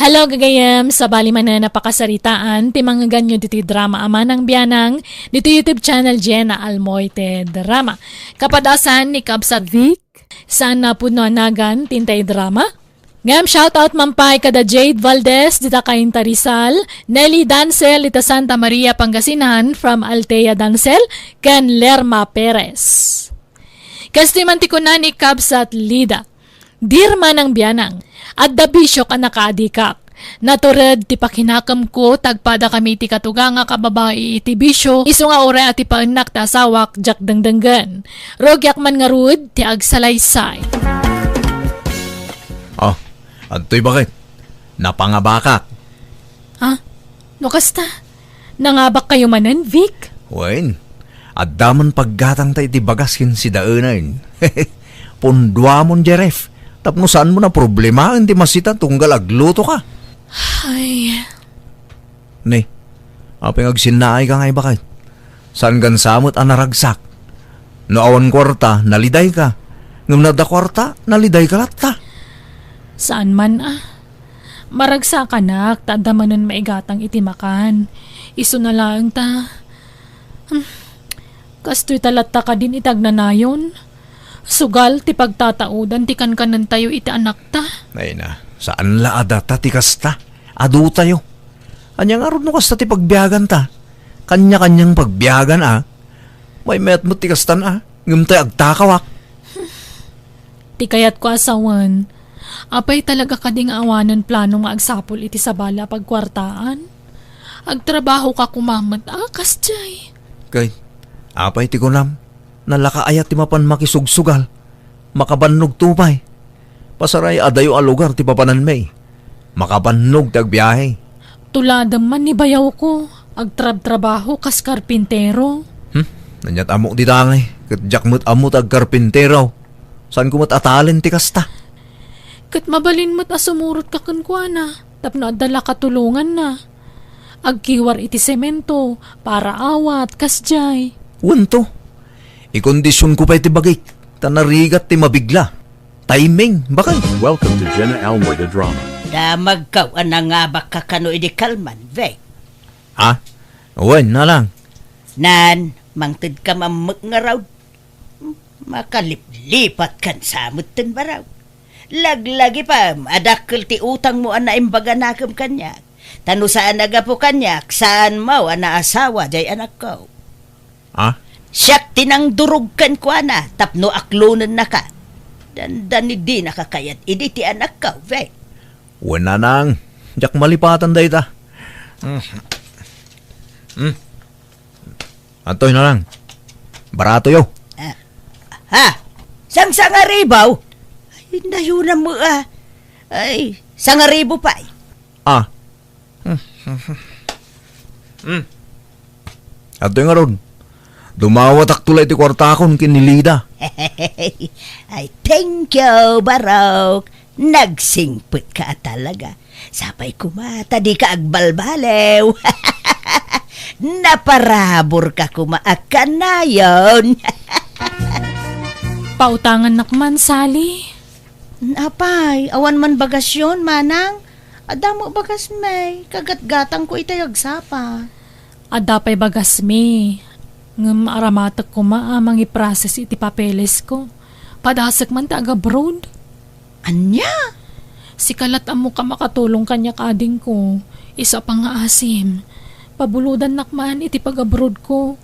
Hello gagayam, sa bali man na napakasaritaan, timang ganyo dito drama ama ng biyanang, dito YouTube channel Jenna Almoite Drama. Kapadasan ni Kabsat Vic, saan na po nagan tintay drama? Ngam shoutout mampay kada Jade Valdez, dita Cainta Rizal, Nelly Dancel, dita Santa Maria Pangasinan, from Altea Dancel, kan Lerma Perez. Kastimanti ko na ni Kabsat Lida, dirma ng biyanang, at dabisyo ka nakaadikak. Natured ti pakinakam ko, tagpada kami ti katuga nga kababae iti bisyo, iso nga ore at ipaanak ta asawak jak dangdanggan. Rogyak man nga rud, ti agsalaysay. Oh, adto'y bakit? Napangabakak. Ha? No kasta? Nangabak kayo manan, Vic? Wen, at daman paggatang ta iti bagaskin si daanan. Pundwa mon Jeref. Tapno saan mo na problema, hindi masita tunggal agluto ka. Ay... Ne, apeng agsinaay ka ngay bakit? Saan gansamot ang naragsak? No awan kwarta, naliday ka. Ngam nada kwarta, naliday ka latta. Saan man maragsa ka nak, tada manon maigatang itimakan. Iso na lang ta. Kasto'y talatta ka din itag na nayon. Sugal, ti pagtataudan, ti kankanan tayo iti anak ta. Ay na, saan la adata ti kasta? Adu tayo. Anyang arod no kasta ti pagbiyagan ta. Kanya-kanyang pagbiyagan May met mo ti kastan Ngam tayo agtakawak. Ti kayat ko asawan. Apay talaga kading awanan plano nga agsapol iti sabala pagkwartaan. Agtrabaho ka kumamat kasjay. Kay, apay ti kunam. Nalakaayat ti mapan makisugsugal, makabannog tupay. Pasaray adayo a lugar ti papanan may, makabannog tagbiyahe. Tuladam man ni bayaw ko, agtrab-trabaho kas karpintero. Nanyat amok di tangay, katjak mo't amot ag karpintero. Saan ko mo't atalin ti kasta? Kat mabalin mo't asumurot ka kunkwana, tapno adala katulungan na. Agkiwar iti semento, para awat kasjay. Wanto. Ikondisyon ko pa iti bagay, tanarigat ti mabigla. Timing, bakay. Welcome to Jenna Almoite Drama. Damag ka, nga ba kakano idi kalman, Vek? Ha? Uwan na lang. Nan, mangtid ka mamag nga raw. Makaliplipat kan samot ten baraw. Laglagi pa, adakil ti utang mo ana imbaga nakam kanyak. Tano saan nagapo kanyak, saan mo ana asawa jay anak ko. Ha? Siyak tinang durugkan ko na, tapno aklunan na ka. Dandan di nakakayat, idi ti anak ka, Vek. Uwan na nang, jak malipatan day ta. Antoy na lang. Barato yo. Ha? Sang-sangaribaw? Ay, nayunan mo Ay, sangaribo pa Antoy nga ron. Dumawatak tulay ti kwarta akong kinilida. Ay, thank you, Barok. Nagsingput ka talaga. Sapay kumata, di ka agbalbalew. Naparabor ka kumaakan na yun. Pautangan nakman, Sally. Apay, awan man bagasyon, manang. Adamo bagas may, kagat-gatang ko itayag sapa. Adapay bagas me. Ngam aramatak ko maamang iprocess iti papeles ko. Padasak man taga abroad. Anya? Si kalat amo ka makatulong kanya kading ko. Isa pang nga asim. Pabuludan nakman iti pag-abroad ko.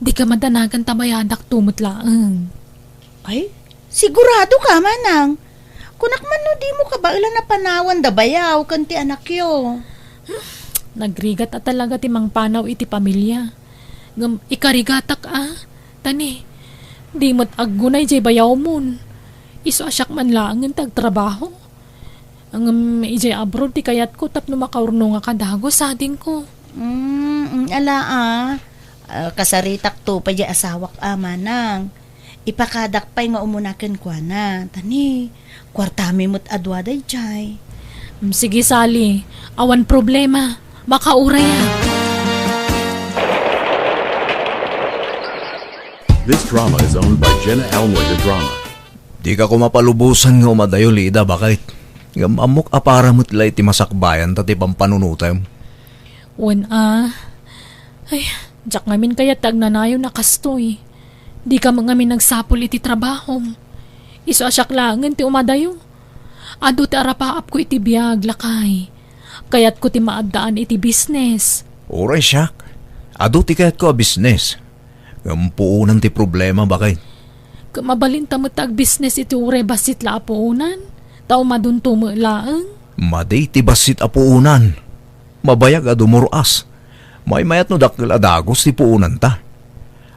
Di ka madanagan tamayadak tumutlaang. Ay, sigurado ka, manang. Kunakman no di mo ka ba ilan na panawan da bayaw kanti anak yo. Nagrigat at talaga timang panaw iti pamilya. Ngam ikarigatak Tani, di mo't aggunay jay bayaw mon. Iso asyak man lang ang tagtrabaho. Ang ijay abroad ti kayat ko tapno makaurno nga kadago sa ading ko. Kasaritak to pa jay asawak manang. Ipakadakpay nga umunaken kwa na. Tani, kwartami mo't adwaday jay. Sige Sally, awan problema. Makauray This drama is owned by Jenna Almoite Drama. Di ka ko mapalubusan nga umadayo, Lida, bakit? Ngam amok apara mutlay ti masakbayan tati pampanunutay. Wan ay, jak ngamin kaya tagnanayo na kastoy. Di ka ngamin nagsapol iti trabaho. Iso asyak langan ti umadayo. Ado ti arapaap ko iti biyag lakay. Kayat ko ti maadaan iti business. Oray siyak. Ado ti kayat ko a business. Ngam puunan ti problema bakay. Kamabalin tamatag business iti ure basit la apuunan. Tao maduntumo laang. Maday ti basit a puunan. Mabayag a dumuruas. May mayat no dakil adagos ti puunan ta.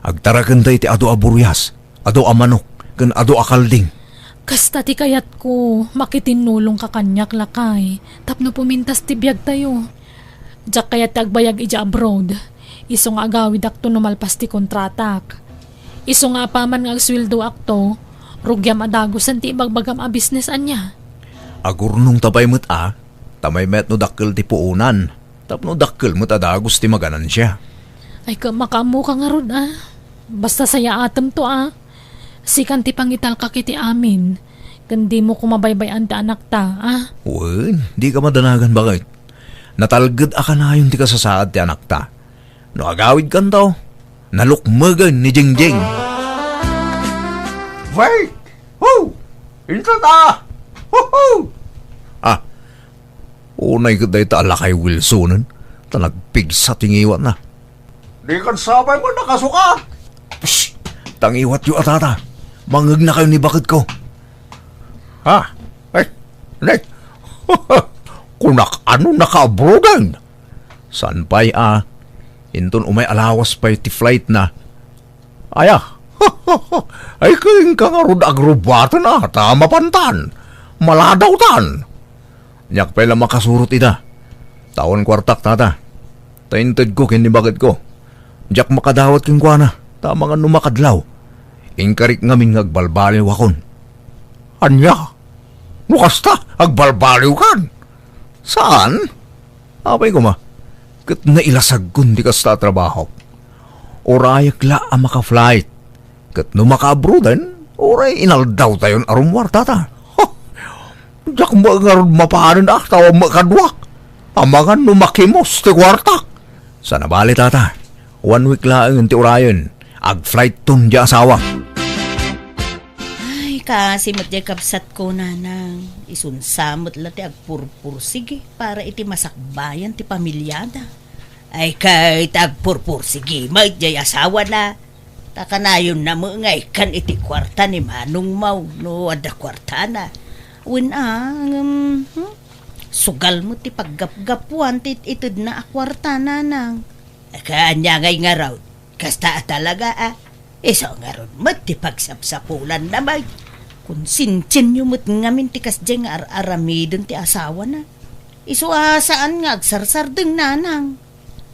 Agtarakan da iti ado a buryas, ado a manok, kan ado a kalding. Kasta ti kayat ko, makitinulong ka kanyak lakay. Tapno pumintas ti biyag tayo. Diyak kayat agbayag ija abroad. Iso nga agawid akto numalpas ti kontratak. Iso nga paman nga agswildo akto, rugyam adagosan ti ibagbagam a business anya. Agurnong tabay mo't tamay met no dakil ti puunan. Tapno dakil mo't adagos ti maganan siya. Ay makamu ka nga rod Basta saya atam to Sikan ti pangital ka kiti amin. Kandi mo kumabaybayan ti anak ta Wen, di ka madanagan bakit? Natalgad aka na yun ti kasasaad ti anak ta. No agawid kan to, nalukmagan ni Jingjing. Wait! Ho! Ito ta! Ho-ho! Unay ka dahi ta alakay Wilsonan. Tanagpigsa tingiwat na. Di kan sabay mo nakasuka! Psst! Tangiwat yu atata. Mangag na kayo ni bakit ko. Ha? Ay, Nick! Kunak ano naka-abroadan? San pa'y Inton umay alawas pa'y ti flight na. Aya! Ay kaing ka nga rod agrubatan tama pantan. Maladaw tan. Nyak pa'y lang makasurot ida. Taon kwartak tata. Tainted ko kini bakit ko. Diyak makadawat king kwa na. Tama nga numakadlaw. Ingkarik ngamin agbalbaliw akon. Anya? Nukasta, agbalbaliw kan? Saan? Apay ko ma. Kat nailasag kun di kasta trabaho. Orayak la ang maka-flight. Kat no maka-abroadan, oray inaldaw tayon arumwar tata. Diyak mo nga rod mapaanan tawa makadwak. Amangan numakimos ti kwartak. Sa nabali tata. 1 week lang ti orayon. Ag-flight ton di asawa. Ay, kasi matya kapsat ko nanang. Isunsamot la ti agpurpur. Sige, para iti masakbayan ti pamilyada. Ay, kahit agpurpur. Sige, matya asawa na. Takanayon na mo ngay kan iti kwarta ni Manong Mau. No, ada kwarta na. Sugal mo ti paggap-gapuan ti itid na akwarta nanang. Kanya ngay nga raw. Kasta talaga Iso nga ron mat ti pagsapsapulan na bay. Kung sinchin nyo mat ngamin ti kasdeng aramidon ti asawa na. Iso saan nga agsarsardeng nanang.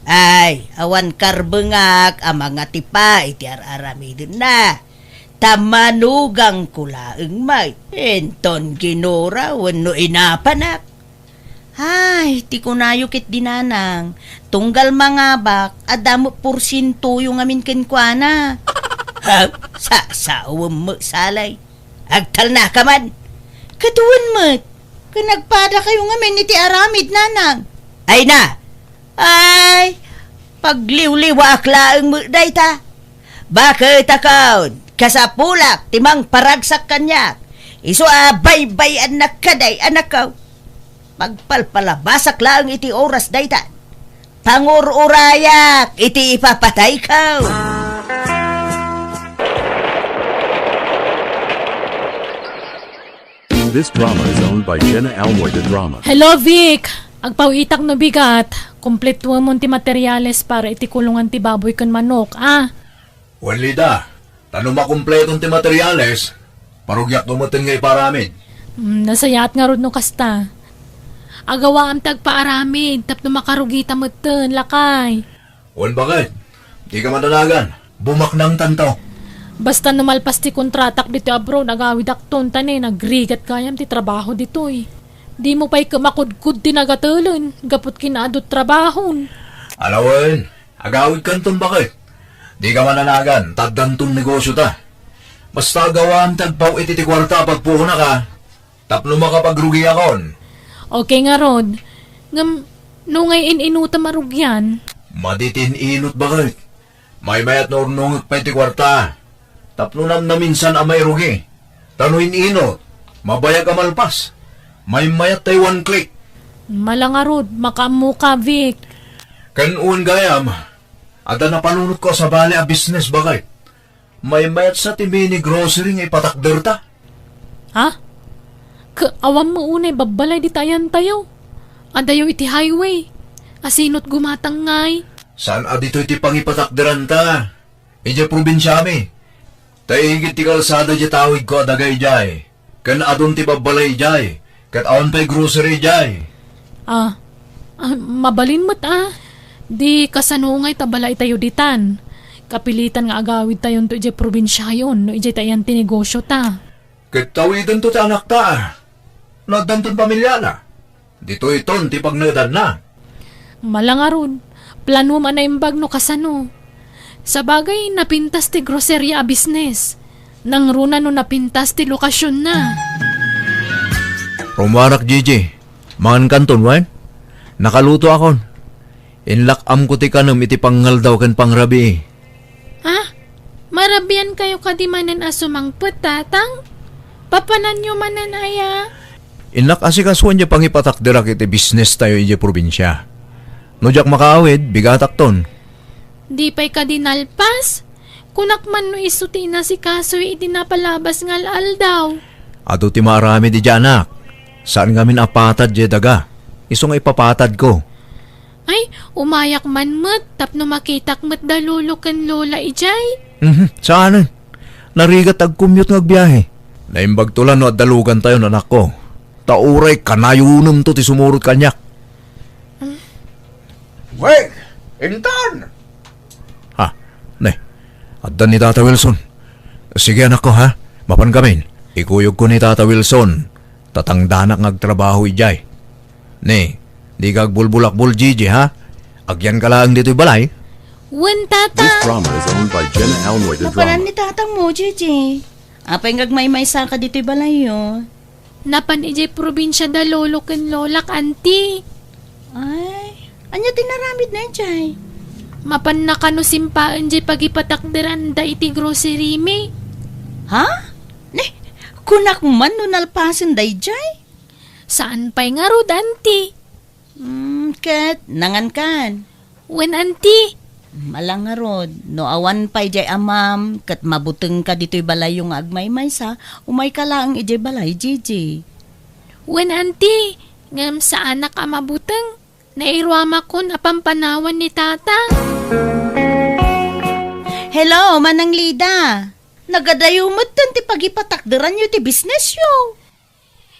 Ay, awan karbengak mga tipa iti aramidon na. Tamanugang kulaeng may. Enton ginora wano inapanak. Ay, ti kunayukit dinanang. Tunggal mga bak, adamo porsinto yung amin kenkwana. Ha? Sa-sawam mo salay. Agtal na ka man. Katuan mo't. Kanagpada kayo ngamin iti aramid nanang. Ay na. Ay, pagliw-liwa aklaang mo day ta. Bakit akaon? Kasapulak, timang paragsak kanyak. Iso bay-bay anak kaday anak ka. Pagpalpalabasak lang iti oras dayta. Pangururayak, iti ipapatay ka. This drama is owned by Jenna Almoida Drama. Hello, Vic! Agpawitak no bigat. Kompleto mo ti materyales para iti kulungan ti baboy kan manok, Walida, tanong makumpletong ti materyales. Parugyak tumating ngay paramid. Nasayat nga ron no kasta. Agawa ang tagpaaramid, tapno makarugita mo ten, lakay. Wan bakit? Di ka madalagan. Bumak ng tanto. Basta numalpas ti kontratak dito abroad, nagawid akton tani, nagrigat kayam ti trabaho dito Di mo pa'y kamakudkud ti nagatulan, gapot kinaadot trabahon. Alawan, agawid kanton bakit? Di ka mananagan, tagdantong negosyo ta. Basta gawa ang tagpaw iti ti kwarta pagpuhuna ka, tapno makapagrugi akon. Okay nga rod. Ngam, no ngay inuta marugyan. Maditin inot bakit? May mayat na urnong pa'y ti kwarta. Tapno na minsan amay rugi. Tanuin inot. Mabayag amalpas. May mayat tayo 1 click. Malanga rod, makamu ka, Vic. Kanuun gayam. Ada na panunot ko sa bali a business bakit? May mayat sa timini grocery nga ipatakder ta. Ha? Awam mo unay, babalay di tayan tayo. Adayo iti highway. Asinot gumatang ngay. Saan adito iti pangipatakderan ta? Ija probinsya mi. Taigit ti kalsada di tawid ko adagay jay. Kan adon ti babalay jay. Kat awan pa'y grocery jay. Mabalin mo't Di kasanungay tabalay tayo ditan. Kapilitan nga agawid tayon to ije probinsya yon. No ije tayan tinegosyo ta. Kat tawidan to ti anak ta. Nagdanton pamilya na. Dito iton ti pagnadan na. Malangaron. Plano man na imbag no kasano. Sa bagay, napintas ti grocerya a business. Nang runa no napintas ti lokasyon na. Rumarak, Gigi. Mangan kanton, wan? Nakaluto akon. Inlakam ko ti kanam iti panggal daw kan pangrabi. Ha? Marabian kayo kadimanan asumangput, tatang? Papanan nyo manan aya? Inlak asikasuan niya pangipatakderak iti business tayo iti probinsya. No jak makaawid, bigatak ton. Di pa'y kadinalpas? Kunak man no isuti na si Kasoy iti napalabas ngal daw. Ato ti marami di anak. Saan ngamin apatad di daga? Isong ipapatad ko. Ay, umayak man mo't tapno makitak mo't dalulo kan lola ijay. Saan? Narigat ag-commute ngagbiyahe. Naimbag tulan no at dalugan tayo nanak ko. Tauray kanayunom to ti sumurot kanyak. Wait! Intan! Ha? Ne, addan ni Tata Wilson. Sige anak ko ha, mapan kamin. Ikuyog ko ni Tata Wilson. Tatangdanak ngagtrabaho ijay. Ne, di kagbulbulakbul Gigi ha? Agyan ka lang dito'y balay. Wen tata! This drama is owned by Jenna Almoy the Napanan Drama. ni tatang mo, Gigi. Apay ngagmay-may sa ka dito'y balayo. Napan ijay probinsya da lolo kan lolak anti. Ay, anya tinaramid na jay. Mapan na kano simpaan jay pagipatakderan da iti grocery me. Ha? Ne, kunak man no nalpasin day jay? Saan pa'y nga rod anti? Kat, nangan kan. Wen anti? Malangarod, no awan pa'y jay amam, kat mabuteng ka dito'y balay yung agmay-may sa, umay ka lang ijay balay, Gigi. Wen anti? Ngam sa anak amabuteng? Nairwama kon apampanawan ni tata. Hello, Manang Lida. Nagadayo mo ti pagipatakderan nyo ti business yo.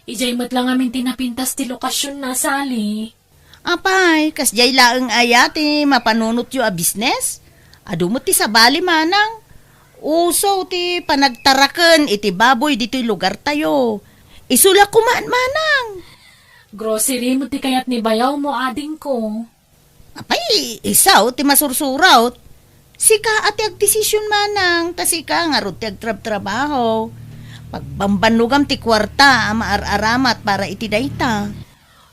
Ijay mat lang amin tinapintas ti lokasyon na sali. Apay, kas jay laeng aya ti mapanunot yo a business? Adumot ti sabali manang. Uso ti panagtaraken iti baboy dito'y lugar tayo. Isula kumaan manang. Grocery mo ti kayat ni bayaw mo ading ko. Apay, isaw ti masursuraw. Sika ati agdesisyon manang, tasika nga ro ti agtrab-trabaho. Pagbambanugam ti kwarta, maar-aramat para iti dayta.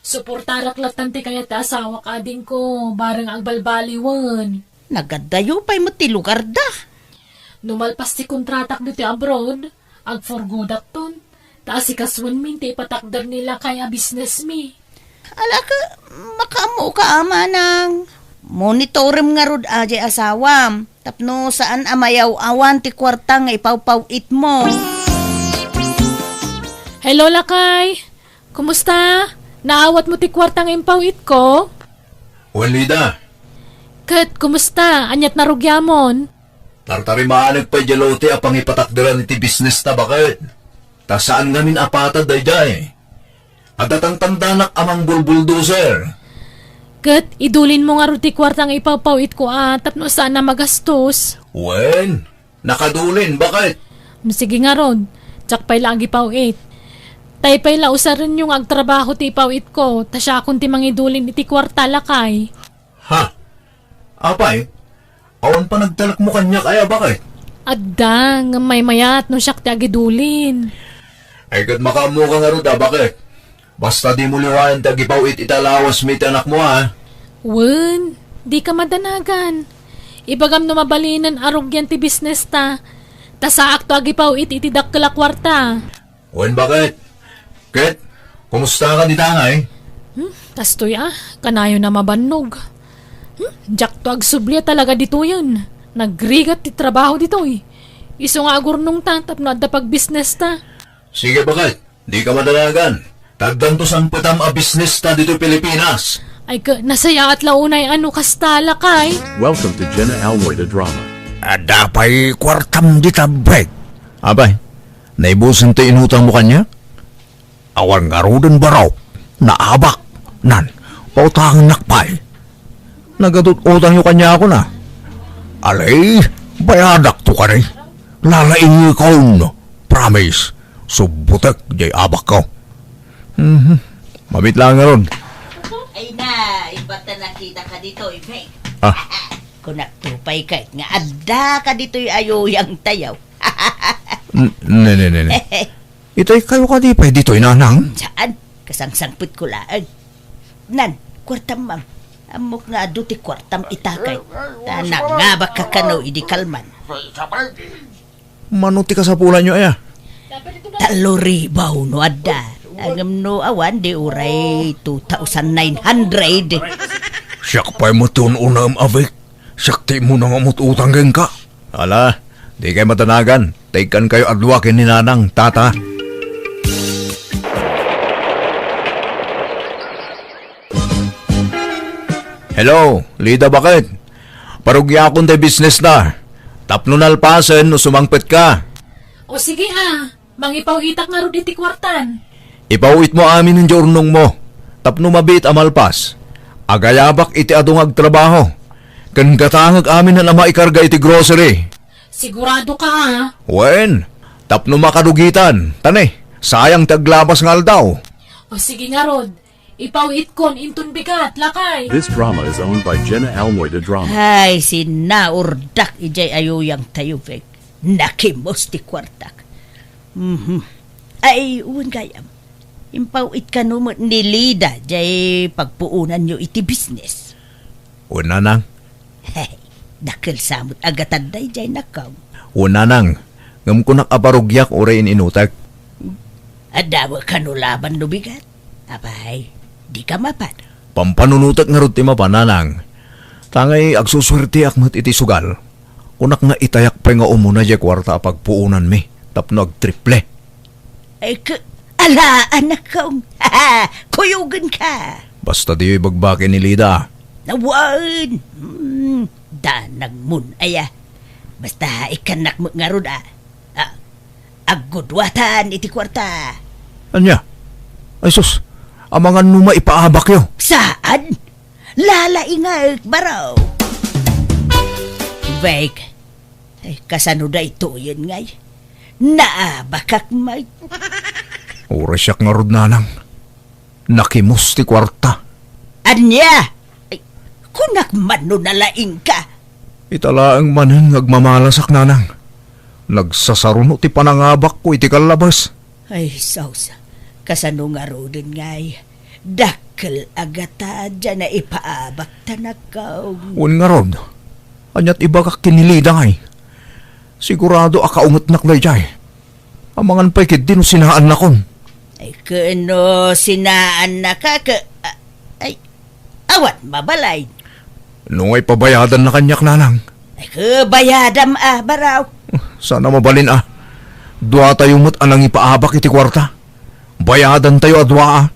Suportarak latan ti kayat asawa ka ading ko, barang agbalbaliwan. Nagadayo pa'y mo ti lugar da. Numalpas ti kontratak dito abroad, agforgodak ton. Taas ikaswan min ti ipatakder nila kaya business mi. Ala ka, makamu ka manang. Monitorem nga rod ajay asawam. Tapno saan amayaw awan ti kwarta nga ipawpawit mo. Hello lakay, kumusta? Naawat mo ti kwartang impawit ko? Walida, Kat, kumusta? Anyat narugyamon? tartarimaanag pa jalote apang ipatakderan iti business na bakit? Ta saan ngamin apatad day jay? At atang tandanak amang bulbuldoser. Kat, idulin mo nga ruti kwartang ipawpawit ko tapno saan na magastos. Wen, nakadulin, bakit? Sige nga rod, tsakpay lagi pawit. Taypay la usarin yung agtrabaho ti ipawit ko, tasya akong ti mangidulin iti kwarta lakay. Ha? Apay, awan pa nagtalak mo kanya kaya bakit? Addang, may mayat no siyak ti agidulin. Ay kat makamu ka nga ruda, bakit? Basta di mo liwain tagipawit italawas mit anak mo ha. Wen, di ka madanagan. Ibagam no mabalinan arugyan ti business ta. Tasaak to agipaw iti dakkala kwarta. Wen bakit? Ket, kumusta ka di tangay? Tastoy kanayo na mabannog. Jak to agsublia talaga dito yun. Nagrigat ti trabaho dito eh. Iso nga agurnong tantap no adda pag business ta. Sige bakit? Di ka madalagan. Tagdan to sang patam a business ta dito Pilipinas. Ay nasaya at launay ano kastala kay. Welcome to Jenna Almoy the Drama. Adapay kwartam di tabay. Abay, naibusin to inutang mo kanya? Awan nga roden baraw. Naabak. Nan, pautang nakpay. Nagatut-utang yung kanya ako na. Alay, bayadak to ka rin. Lalaing ikaw no. Promise. Subutek, jay abak ko. Mabit lang nga ron. Ay na, ibata nakita ka dito, Ifek. Ah. Kung nagtupay ka, nga adda ka dito ayuyang tayaw. Ne. Ito'y kayo ka di pa dito'y nanang. Saan? Kasangsangpit ko laan. Nan, kwartam ma'am. Amok nga ado ti kwartam itakay. Tanang nga baka kano idi kalman. Manuti ka sa pulan nyo aya. Taloribaw no adda. Agam no awan di uray 2,900. Siyak pa'y mo unam avik. Siyak mo na nga utang geng ka. Ala, di kayo matanagan. Taikan kayo adwakin ni nanang, tata. Hello, Lida bakit? Parugya akong de business na. Tapno nalpasen no sumangpit ka. O sige mangipaw itak nga ro diti kwartan. Ipawit mo amin ng jornong mo. Tapno mabit amalpas. Agayabak iti adong agtrabaho. Kan katangag amin na maikarga iti grocery. Sigurado ka Wen, tapno makadugitan. Tane, sayang taglabas ngal daw. O sige nga Rod, ipawit kon intun bigat, lakay. This drama is owned by Jenna Almoy the Drama. Ay, sinaurdak ijay ayuyang tayo, Fek. Nakimos ti kwartak. Ay, uwan kayam. Impawit ka no nilida jay pagpuunan nyo iti business. Una nang, Hey, dakil samot agatan day jay nakaw. una nang. Ngam ko nakabarugyak orain inutak. Adawa ka no laban no bigat. Abay, di ka mapan. Pampanunutak nga ruti mapananang. Tangay agsuswerte akmat iti sugal. Kunak nga itayak pa nga umuna jay kwarta pagpuunan mi. Tapno agtriple. Ay, ala, anak kaong, kuyugan ka. Basta di bagbakin ni Lida. Nawan! Danag mun, aya. Basta ikanak mo nga ron, agudwatan iti kwarta. Anya? Ay sus, amangan numa ipaabak yo. Saan? Lalaingag, baraw. Bek, ay kasano da ito yun ngay. Naabakak may. Oras siyak nga rod nanang. Nakimos ti kwarta. Anya! Ay, kunak man no nalaing ka. Italaang maning agmamalasak nanang. Nagsasaruno ti panangabak ko iti kalabas. Ay, sausa. Kasano nga rodin ngay. Dakkel agata dyan na ipaabak tanakaw. Un nga rod. Anyat iba ka kinilida ngay. Sigurado akaungot naklay jay. Amangan pa'y kit din sinaan na kon. Ay, kano sinaan na ka ay, awat mabalay. Nung ay pabayadan na kanyak nanang. Ay, bayadam baraw. Sana mabalin Dua tayo mo't anang ipaabak iti kwarta. Bayadan tayo adwa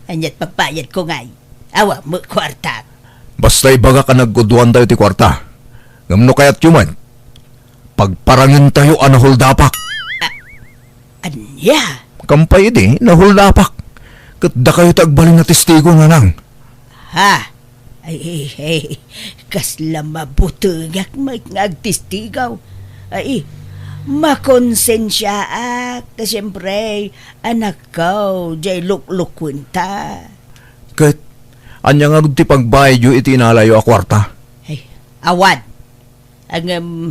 Anyat papayad ko ngay. Awa mo kwarta. Basta ibaga ka nagkuduan tayo ti kwarta. Ngamno kaya't yuman. Pagparangin tayo anahuldapak. Anya? Kampay di, nahuldapak. Katda kayo tagbalin na testigo na nang. Ha? Ay, kasla mabutugak ngagtistigaw. Ay, makonsensya ta siyempre, anak ko, jay luklukun ta. Kat, anya nga rin ti pagbayad yu iti inalayo a kwarta. Ay, awad. Ang,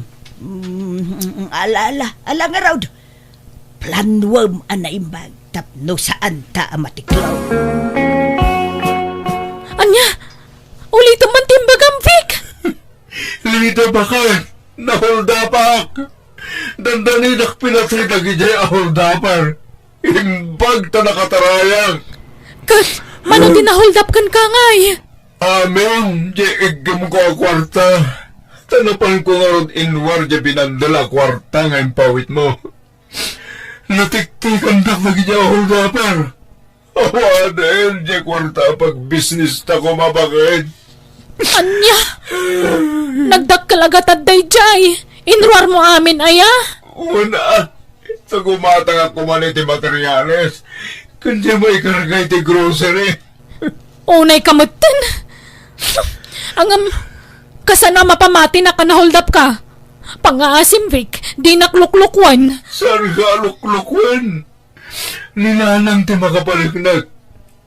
ala nga raw, planwam anaimbag. Tapno saan ta matiklaw. Anya, ulitin man timbagam, Vic! Lida bakit? Nahuldapak! Dandanidak pinatay na gijay aholdapar. Imbag ta nakatarayang. Kat, mano dinahold up kan ka ngay? Amen, di igam ko ang kwarta. Tanapan ko nga ron inwar di binandala kwarta ngayon pawit mo. Natiktikan na magiging aholdapar. Awa dahil di kwarta pag business ta ko mabagay. Anya, nagdakalagatad day jay. Inruar mo amin, aya? Una, sa gumatang ako man iti materyales. Kanya may karagay iti grocery. Unay kamutin. Kasana mapamati na kanahold up ka. Pangaasim, Vic, di nakluklukwan. Saan ka luklukwan? Ninanang ti makapalignag.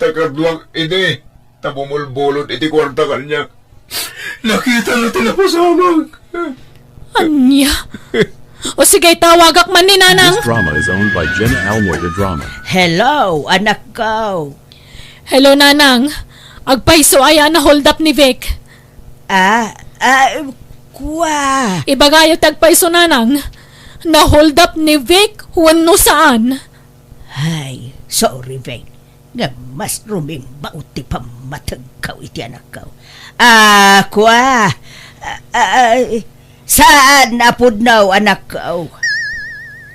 Takadwag iti. Tabumulbulot iti kwarta kanya. Nakita na tinapasamag. Anya. O sige, tawagak man ni Nanang. This drama is owned by Jenna Almoida Drama. Hello, anak ko. Hello, Nanang. Agpaiso aya na hold up ni Vic. Kuwa. Ibagayo tagpaiso, Nanang. Na hold up ni Vic, huwan no saan. Ay, sorry, Vic. Nga mas ruming bauti pa matagkaw iti anak ko. Kuwa. Saan napudnaw, anak ko?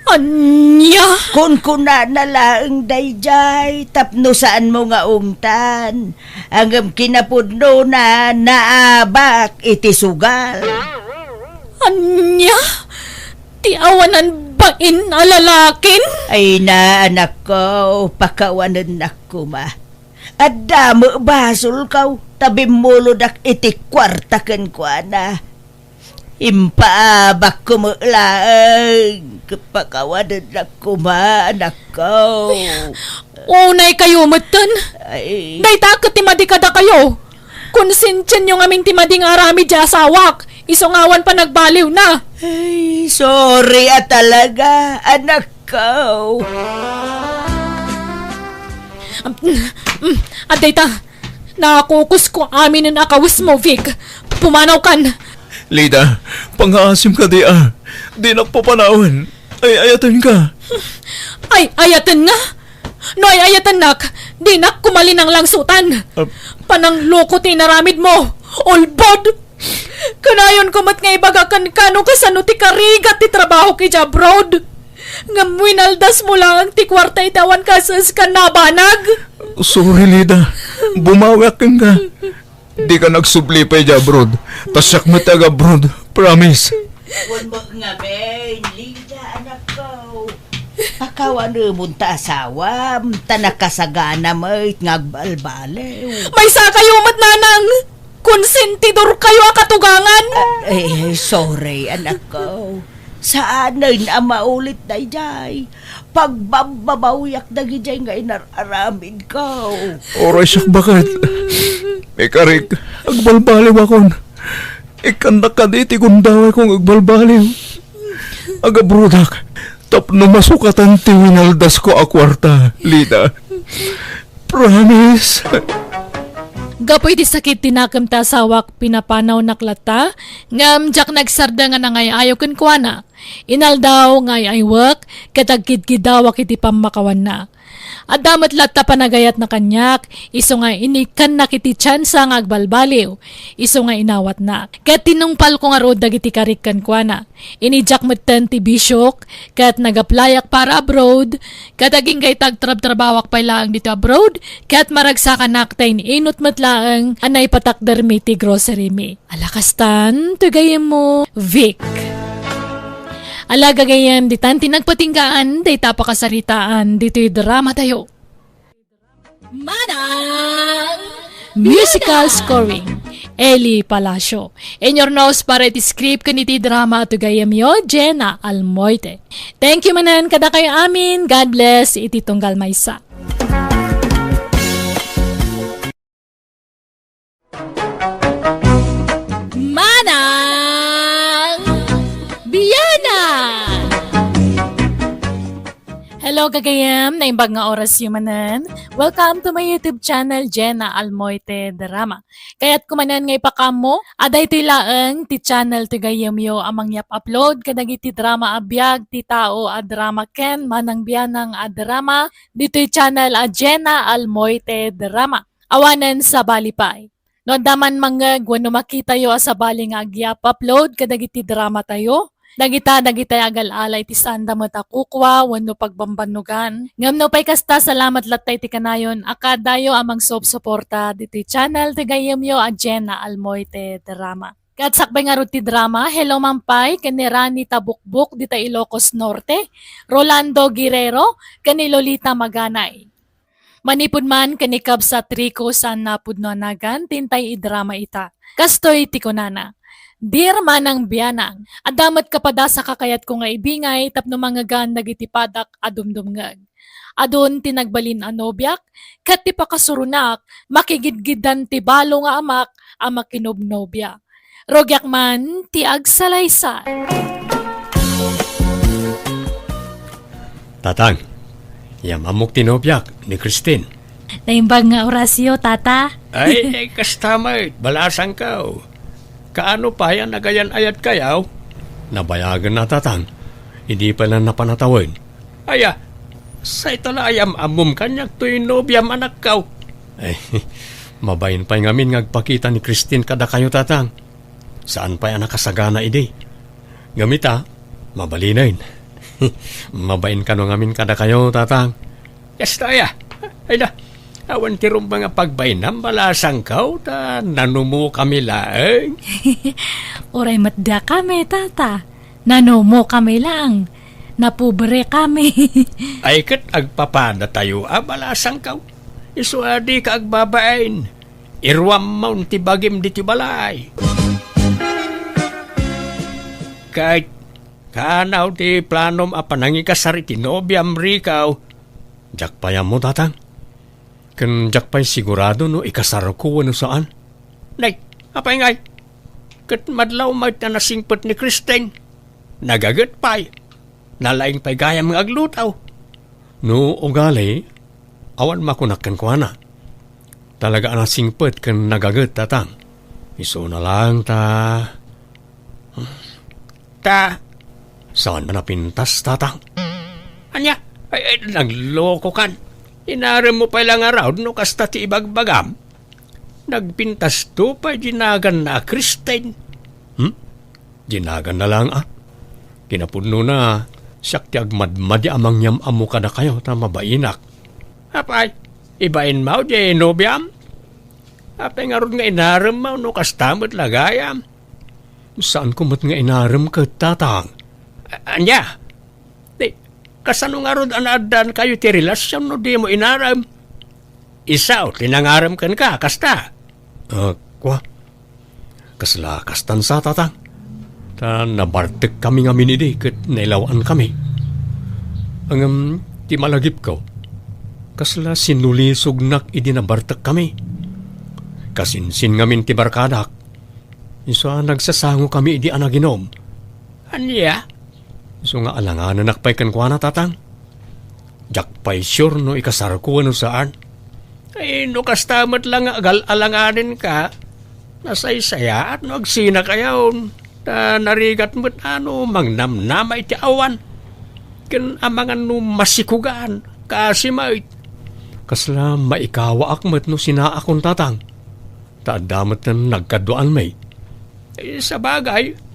Anya. Kung kuna nalaang dayjay, tapno saan mo nga ungtan. Ang kinapudno na naabak iti sugal. Anya. Ti awanan bain alalakin. Ay na, anak ko, pakawanan ako ma. At damo basol kaw, tabi muludak iti kwarta ken kwa na. Impaabak ko mo lang, kapakawanan ako ma, anak ko. Unay kayo matan. Ay, Day takot timadi kada kayo. Konsensyon yung aming timadi nga arami di asawak. Isungawan pa nagbaliw na. ay, sorry talaga, anak ko. At day ta, nakakukus ko amin ang akawis mo, Vic. Pumanaw kan. Lida, pang-aasim ka di ah. Di na papanawan. Ay, ayatan ka. Ay, ayatan nga. No ay ayatan nak. Di nak kumali ng langsutan. Panang loko tinaramid mo. Olbod. Kanayon kumat nga ibagakan kano kasano ti karigat ti trabaho ki abroad. Nga winaldas mo lang ang ti kwarta itawan kasas ka nabanag. Sorry, Lida. Bumawak ka. Di ka nagsublipay di abroad. Tasyak mo taga abroad. Promise. Huwag mo nga, Ben. Lida, anak ko. Pakawan mo ta asawa. Tanakasagana mo ngagbalbalew. May sa kayo mat nanang. Konsentidor kayo ang katugangan. Sorry, anak ko. Saan na maulit na jay? Pagbababawyak na gijay nga inararamid ko. Oray siyak bakit? Ikarik, agbalbaliw akon. Ikandak ka di ti kundaway kong agbalbaliw. Agabrudak, tapno masukatan ti winaldas ko a kwarta, Lida. Promise. Gapoy di sakit tinakam ta sawak pinapanaw naklata, ngam jak nagsarda nga nangay ayaw ken kuana. Inal daw ngay ay work, katagkid dawak iti pamakawan na. At damat lata panagayat na kanyak, iso nga inikan na kiti tsansa nga agbalbaliw, iso nga inawat na. Kat tinungpal ko nga road dagiti karikan kuana. Inijak matan ti bisyok, kat nagaplayak para abroad, kat aging kay tagtrab-trabawak pa lang dito abroad, kat maragsakan naktay ni inot matlaang anay patakder mi ti grocery mi. Alakastan, tugayem mo, Vic. Alaga gayem, di tanti nagpatinggaan, di tapakasaritaan, dito'y drama tayo. Manang! Musical scoring, Eli Palacio. In your nose para iti script kaniti drama at gayem yo, Jenna Almoite. Thank you manan, kada kayo amin. God bless, iti tunggal maysa. Manang! Biyana! Hello kagayam, naimbag nga oras yumanan. Welcome to my YouTube channel, Jenna Almoite Drama. Kaya't kumanan ngay pakamo, aday ti laeng ti channel ti gayam yo amang yap upload kadag iti drama abiyag ti tao a drama ken manang biyanang a drama dito channel a Jenna Almoite Drama. Awanan sa balipay. No daman mangag wano makita yo sa bali nga agyap upload kadag iti drama tayo. Dagita agal alay ti sanda mo takukwa wano pagbambanugan. Ngam no pay kasta salamat latay ti kanayon akadayo amang suporta diti channel ti gayem yo a Jenna Almoite Drama. Kat sakbay nga ti drama, hello mampay kani Rani Tabukbuk dita Ilocos Norte, Rolando Guerrero kani Lolita Maganay. Manipud man kani Kab sa Trico san napudno nagan tintay idrama ita. Kastoy ti kunana. Dear manang biyanang, adamat kapada sa kakayat ko nga ibingay tapno mga gan nagitipadak adumdumngag. Adon tinagbalin anobyak, kat ti pakasurunak, makigidgidan ti balo nga amak, amak kinobnobya. Rogyak man ti agsalaysay. Tatang, yamamok tinobyak ni Christine. Naimbag nga orasyo, tata. Ay, kastamay, balasang ka. Kaano pa yan nagayan ayat kayaw? Nabayagan na tatang. Hindi pa na napanatawin. Aya, sa itala ayam amum kanyak to'y nobyam anak kaw. Ay, mabayin pa'y ngamin ngagpakita ni Christine kada kayo tatang. Saan pa'y nakasagana idi? Gamita, mabalinain. Mabayin ka no ngamin kada kayo tatang. Yes, aya. Ay na. Awan ti rum mga pagbainam balasang kaw ta nanumo kami laeng. Oray matda kami, tata. Nanomo kami lang. Napubre kami. Ay kat agpapada tayo balasang kaw. Isuadi ka agbabain. Irwam maun ti bagim di ti balay. Kahit kanaw ti planom apanangi kasari ti nobyam rikaw. Jakpayam mo tatang. Kan jakpay sigurado no ikasar ko ano saan? Nay, apay ngay? Kat madlaw mat na nasingpot ni Christine. Nagagat pay. Nalaing pay gayam ng aglutaw. No ugali, awan makunakan ko na. Talaga nasingpot kan nagagat tatang. Iso na lang saan na napintas tatang? Anya, ay nagloko kan. Inaram mo pa lang araw no kasta ti ibagbagam. Nagpintas to pa ginagan na Christine. Ginagan na lang Kinapuno na siyak ti agmadmadi amang yam amo ka na kayo na mabainak. Apay, ibain mo di nobyam? Apay nga ron nga inaram mo no kasta mo't lagayam. Saan ko mo't nga inaram ka tatang? Anya? Kasano nga ron anaadan kayo ti relasyon no di mo inaram? Isaw, tinangaram kan ka, kasta. Kwa? Kasla kastan sa tatang. Nabartek kami nga minidi kat nailawaan kami. Ang ti malagip ko. Kasla sinulisog nak idi nabartek kami. Kasinsin ngamin ti barkadak. Isa nagsasango kami idi anaginom. Anya? So nga alanganan nakpay kan kwa na tatang. Jakpay sure no ikasar ko ano saan. Ay no kastamat lang alanganin ka. Nasaysaya at no agsina kayaon. Narigat mo't mangnamnamay ti awan. Kan amangan no masikugan. Kasi mait. Kasla maikawa akmat no sinaakon tatang. Taadamat na nagkaduan may. Sa bagay,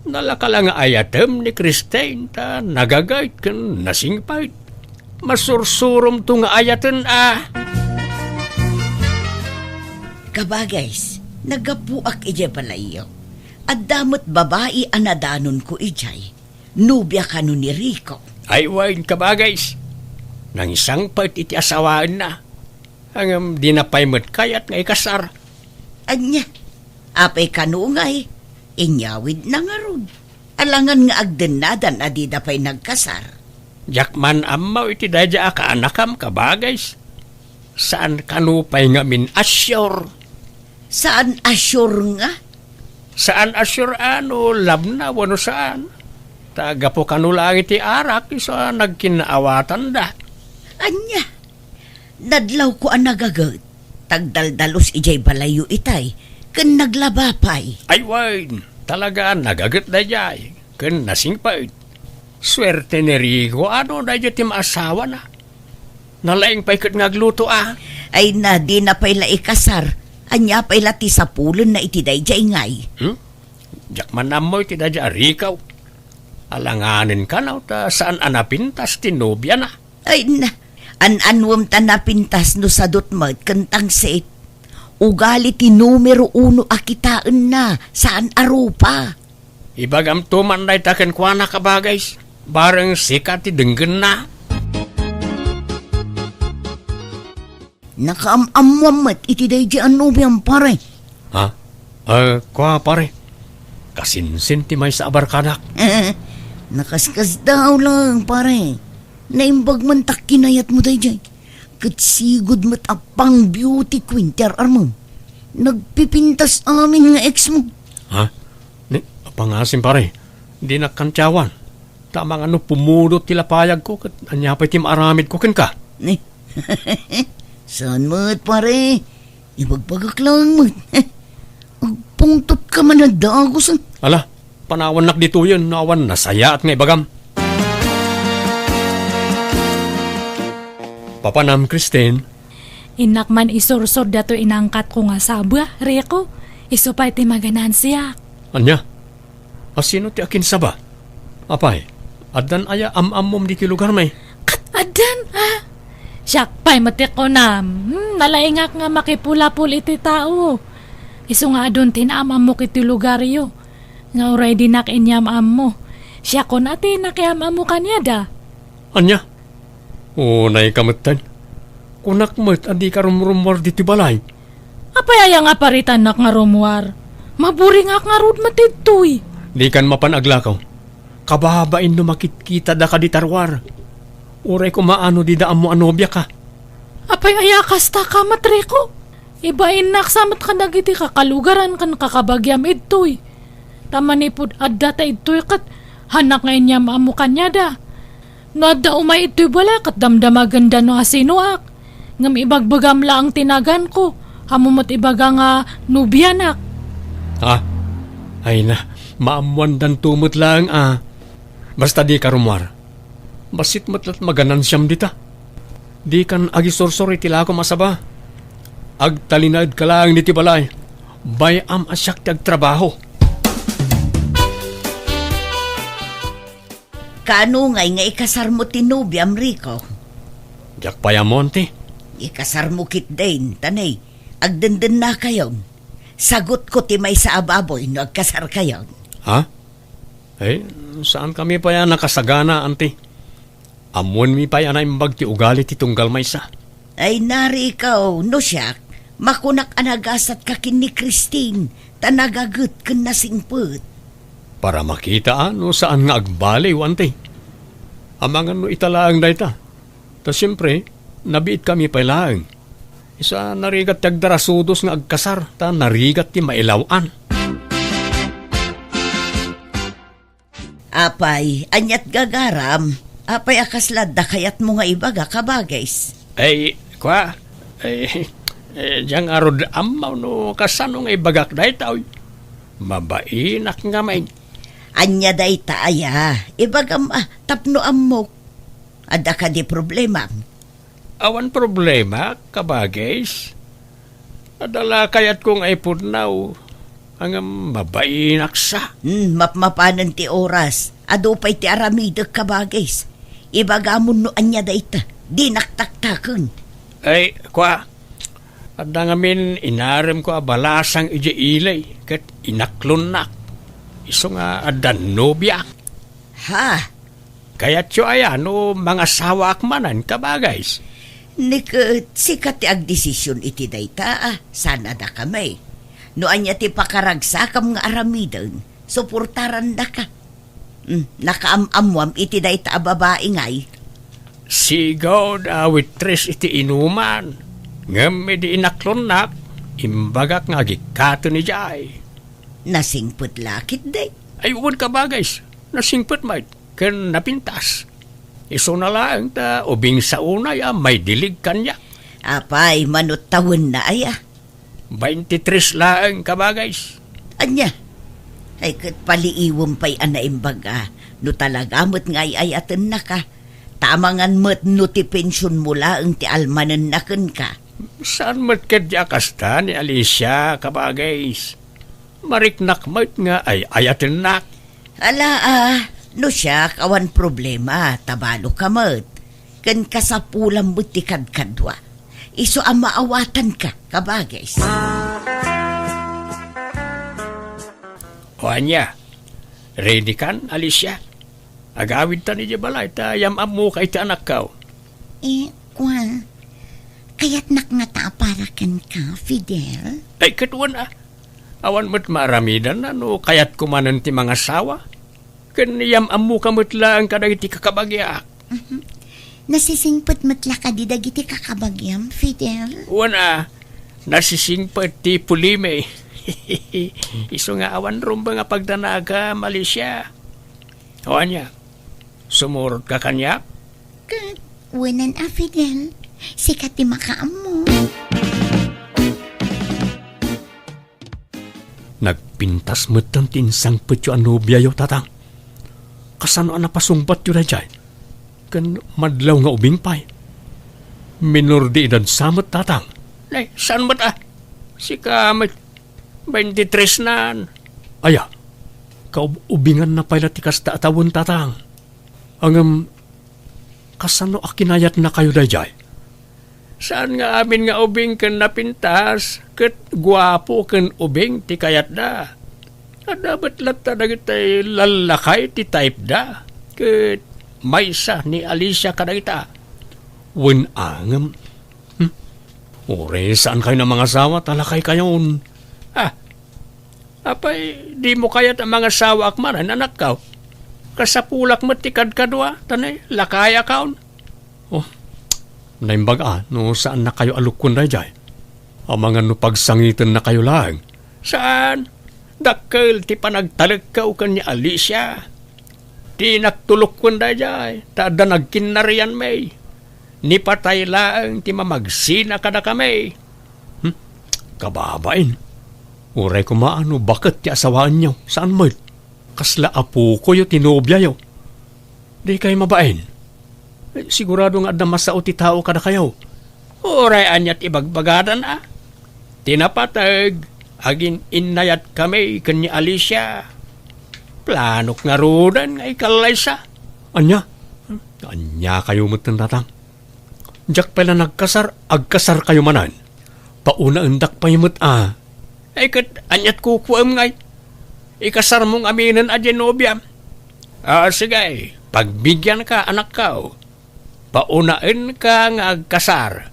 nalakalang ayatem ni Christine ta nagagayt kan nasingpayt. Masursurom tung ayaten Kabagays, nagapuak ije palayo. At damot babae anadanon ko ijay. Nubya ka no ni Rico. Ay wain kabagays. Nang isang part iti asawaan na. Ang dinapaymat kayat nga ikasar. Anya, apay kanungay. Inyawid na nga ron. Alangan nga agdenadan adida pa'y nagkasar. Jakman amaw iti dadya ka anakam kabagays. Saan kanupay nga min asyur? Saan asyur nga? Saan asyur labna wano saan? Taga po kanulang iti arak, isa nagkinaawatan da. Anya, nadlaw ko ang nagagat. Tagdaldalos ijay balayo itay, kan naglabapay. Ay, wain, talaga nagagat da jay. Kan nasingpait. Swerte ni Rico, ano da jay tim asawa na. Nalaing pa ikat ngagluto Ay na di na pa'y ikasar. Anya pa'y lati sa pulon na itiday jay ngay. Jak manamoy ti da jay Rico. Alanganin ka na, ta saan anapintas tinubya na. Ay na, anwam ta napintas no sa dutmat kantang set. Ugali ti numero 1 akitaan na, saan arupa. Ibagam tuman na itakin kwa na kabagays. Barang sikat ti denggen na. Nakaamwamat iti day di anubiyang pare. Ha? Kwa pare. Kasinsin ti may sa abarkanak. Nakaskas daw lang pare. Naimbag man tak kinayat mo day jay. Katsigod mo't apang beauty queen tiar armam. Nagpipintas amin nga ex mo. Ha? Pangasim pare. Di nakantyawan. Tamang ano pumulot tila payag ko. Kat anyapay ti maaramid ko ken ka. Saan mo't pare? Ibagpagak lang mo't. Pungtot ka man na dagosan. Ala, panawan nak dito yun. Nawan nasaya at may bagam. Papanam, Christine. Inak man isursod dato inangkat ko nga sabwa, Rico. Iso pa iti maganan siya. Anya? Asino ti akin saba? Apay, adan aya am-amom di ti lugar may. Kat adan, Siyak pa'y matik ko na. Nalaingak nga makipula-pul iti tao. Iso nga adon tinamam mo kiti lugaryo. Nga uray di nakinyam-am mo. Siya ko natin nakiamam mo kanya da. Anya? Unay kamutan. Kunak mo't adi ka rumrumwar di ti balay. Apay aya nga paritan nak nga rumwar. Maburing ak nga rud matidtoy. Di kan mapanaglakaw. Kababain no makitkita da ka di tarwar. Uray ko maano di daan mo anobya ka. Apay aya kasta ka matriko. Ibain nak samat ka nagiti kakalugaran kan kakabagyam idtoy. Tamanipod adda ta idtoy kat hanak ngayon niya maamu kanya da. No adda umay idtoy bala kat damdamaganda no asinuak. Ngam ibagbagam la ang tinagan ko. Hamumot ibaga nga nubyanak. Ha? Ay na, maamuan dan tumot lang Basta di ka rumwar. Basit matlat maganan siyam dita. Di kan agisorsor itila ko masaba. Agtalinad ka lang niti balay. Bayam asyak ti agtrabaho. Kaano ngay nga ikasar mo tinubyam, Rico? Jak payamonte. Ikasar mo kit din, tanay. Agdenden na kayon. Sagot ko ti may sa ababoy no agkasar kayon. Ha? Eh, saan kami pa yan nakasagana, ante? Amuan mi pa yan ay mbag ti ugali ti tunggal may sa. Ay nari ikaw, no siyak. Makunak anagasat ka kin ni Christine. Tanagagut ken nasingput. Para makita no saan nga agbaliw, ante. Amangan no italaang dayta. Ta siyempre, nabiit kami pa ilaang. Isa narigat ti agdarasudos nga agkasar, ta narigat ti mailawan. Apay, anyat gagaram. Apay akaslad da kayat mo nga ibaga kabagays. Ay, kwa? Diyang arod amaw no kasano nga ibagak dahi tao. Mabainak nga may. Anya day taaya. Ibagam tapno amok. Ada ka di problema. Awan problema, kabagays. Adala kayat kong ay pudnaw. Ang mabainak sa. Mapmapanan ti oras. Ado pa'y ti aramideg kabagays. Ibagamon no anya day ta. Di naktaktakon. Ay, kwa? Adda ngamin inarem ko abalasang ije ilay. Kat inaklon nak. Iso nga adan nobya. Ha? Kaya't yo no mga sawak manan kabagays. Niket sikat ti agdesisyon iti dayta sana da kamay. No anya ti pakaragsakam nga aramidon, suportaran da ka. Nakaamamwam iti dayta babae ngay. Sigaw da waitress iti inuman. Ngam edi inaklon nak, imbagak nga gikato ni Jai. Nasingput lakit day. Ay uwan kabagays. nasingpet may ken napintas. Iso na lang ta ubing sa unay may dilig kanya. Apay, manot tawon na ay 23 lang kabagays. Anya, ay kat paliiwom pa'y anaimbaga. No talaga mo't ngay ay atin na ka. Tamangan mo't no ti pensyon mula ang ti almanan na kan ka. Saan mat kadya kasta ni Alicia kabagays? Mariknak mat nga ay ayatin nak. Ala no siya kawan problema, tabalo ka mo't. Kan kasapulam mo't ti kadkadwa. Iso ang maawatan ka, kabagays. O anya, ready kan, Alicia? Agawid ta ni balay, ta yamam mo kay ti anak ka. Kwan, kaya't nakngataparakan ka, Fidel? Ay, katuan awan mo't maramidan na, no, kaya't kumanan ti mga sawa. Kan yamam mo kamot lang kadag ti kakabagyak. Nasisingpot matla ka di dagiti kakabagyam, Fidel? Wana, nasisingpet ti pulime. Iso nga awan rumba nga pagdanaga, Malaysia. O anya, sumurot ka kanya? Wanan Fidel. Sikat ti makaam mo. Nagpintas mo't ang tinsang petyo anobya yo, tatang. Kasano ang napasumpat yo na dyan? Kan madlaw nga ubing pay. Minor di edad samot, tatang. Nay, saan mo't Si kamit, 23 na. Aya, kaubingan na pala ti kasta atawon, tatang. Ang kasano akinayat na kayo dayjay? Saan nga amin nga ubing kan napintas, ket guwapo kan ubing ti kayat da. At dapat lata dagitay lalakay ti type da. Ket maysa ni Alicia kadagita. Wen angam. Ore, saan kayo ng mga sawa? Talakay kayon. Apay, di mo kayat ang mga sawa akmanan, anak ka. Kasapulak mo tikad kadwa, tanay, lakaya kaon. Oh, naimbaga, no saan na kayo alukon na dyan? Ang mga no pagsangitan na kayo lang. Saan? Dakkel, ti panagtalag ka ukan ni Alicia. Ti nagtulok ko na dyan, tada nagkinarian may. Ni patay lang, ti mamagsina ka na kami. Kababain. Uray ko maano, bakit ti asawaan niyo? Saan mo? Kasla apo ko yung tinobya yo. Di kayo mabain. Sigurado nga na masao ti tao ka na kayo. Uray anyat ibagbagadan Tinapatag, agin inayat kami kanya Alicia. Planok nga rodan nga ikalay sa. Anya? Anya kayo matandatang. Diyak pala nagkasar, agkasar kayo manan. Pauna undak pa yumot Ay kat anyat kukuam ngay. Ikasar mong aminan a Genobia. Sige, pagbigyan ka anak ka. Paunain ka nga agkasar.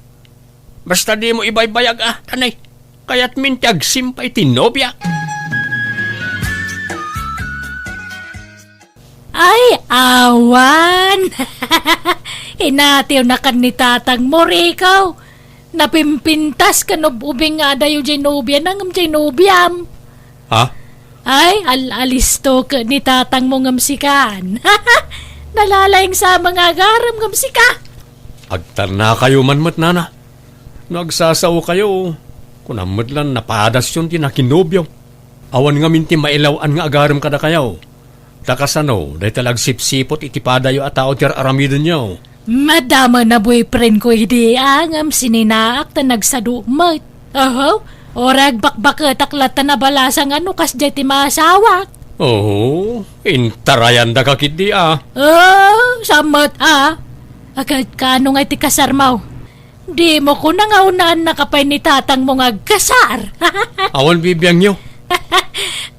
Basta di mo ibaybayag tanay. Kaya't mintiag simpay tinobya. Ay, awan! Inatiw na kan ni tatang mo, ikaw. Napimpintas ka ubing nga dayo Genobia nang Genobiam. Ha? Ay, alisto ka ni tatang mo ngamsikan. Nalalayang sa mga garam ngamsika. Agtar na kayo manmat nana. Nagsasaw kayo. Kunamot lang napadas yun tinakinobyo. Awan nga minti mailawan nga agaram kada kayo. Takasano, dahi talag sipsipot itipada yo at tao tiyar aramidon nyo. Madama na boyfriend ko hindi angam sininaak ta nagsadumot. Orag bakbaket aklat na balasang ano kas jay ti masawak. Oo, intarayan da kakit di Samot Agad ka ano nga ti kasarmaw. Di mo ko nangaunan nakapay ni tatang mo nga kasar. Awan bibiyang nyo.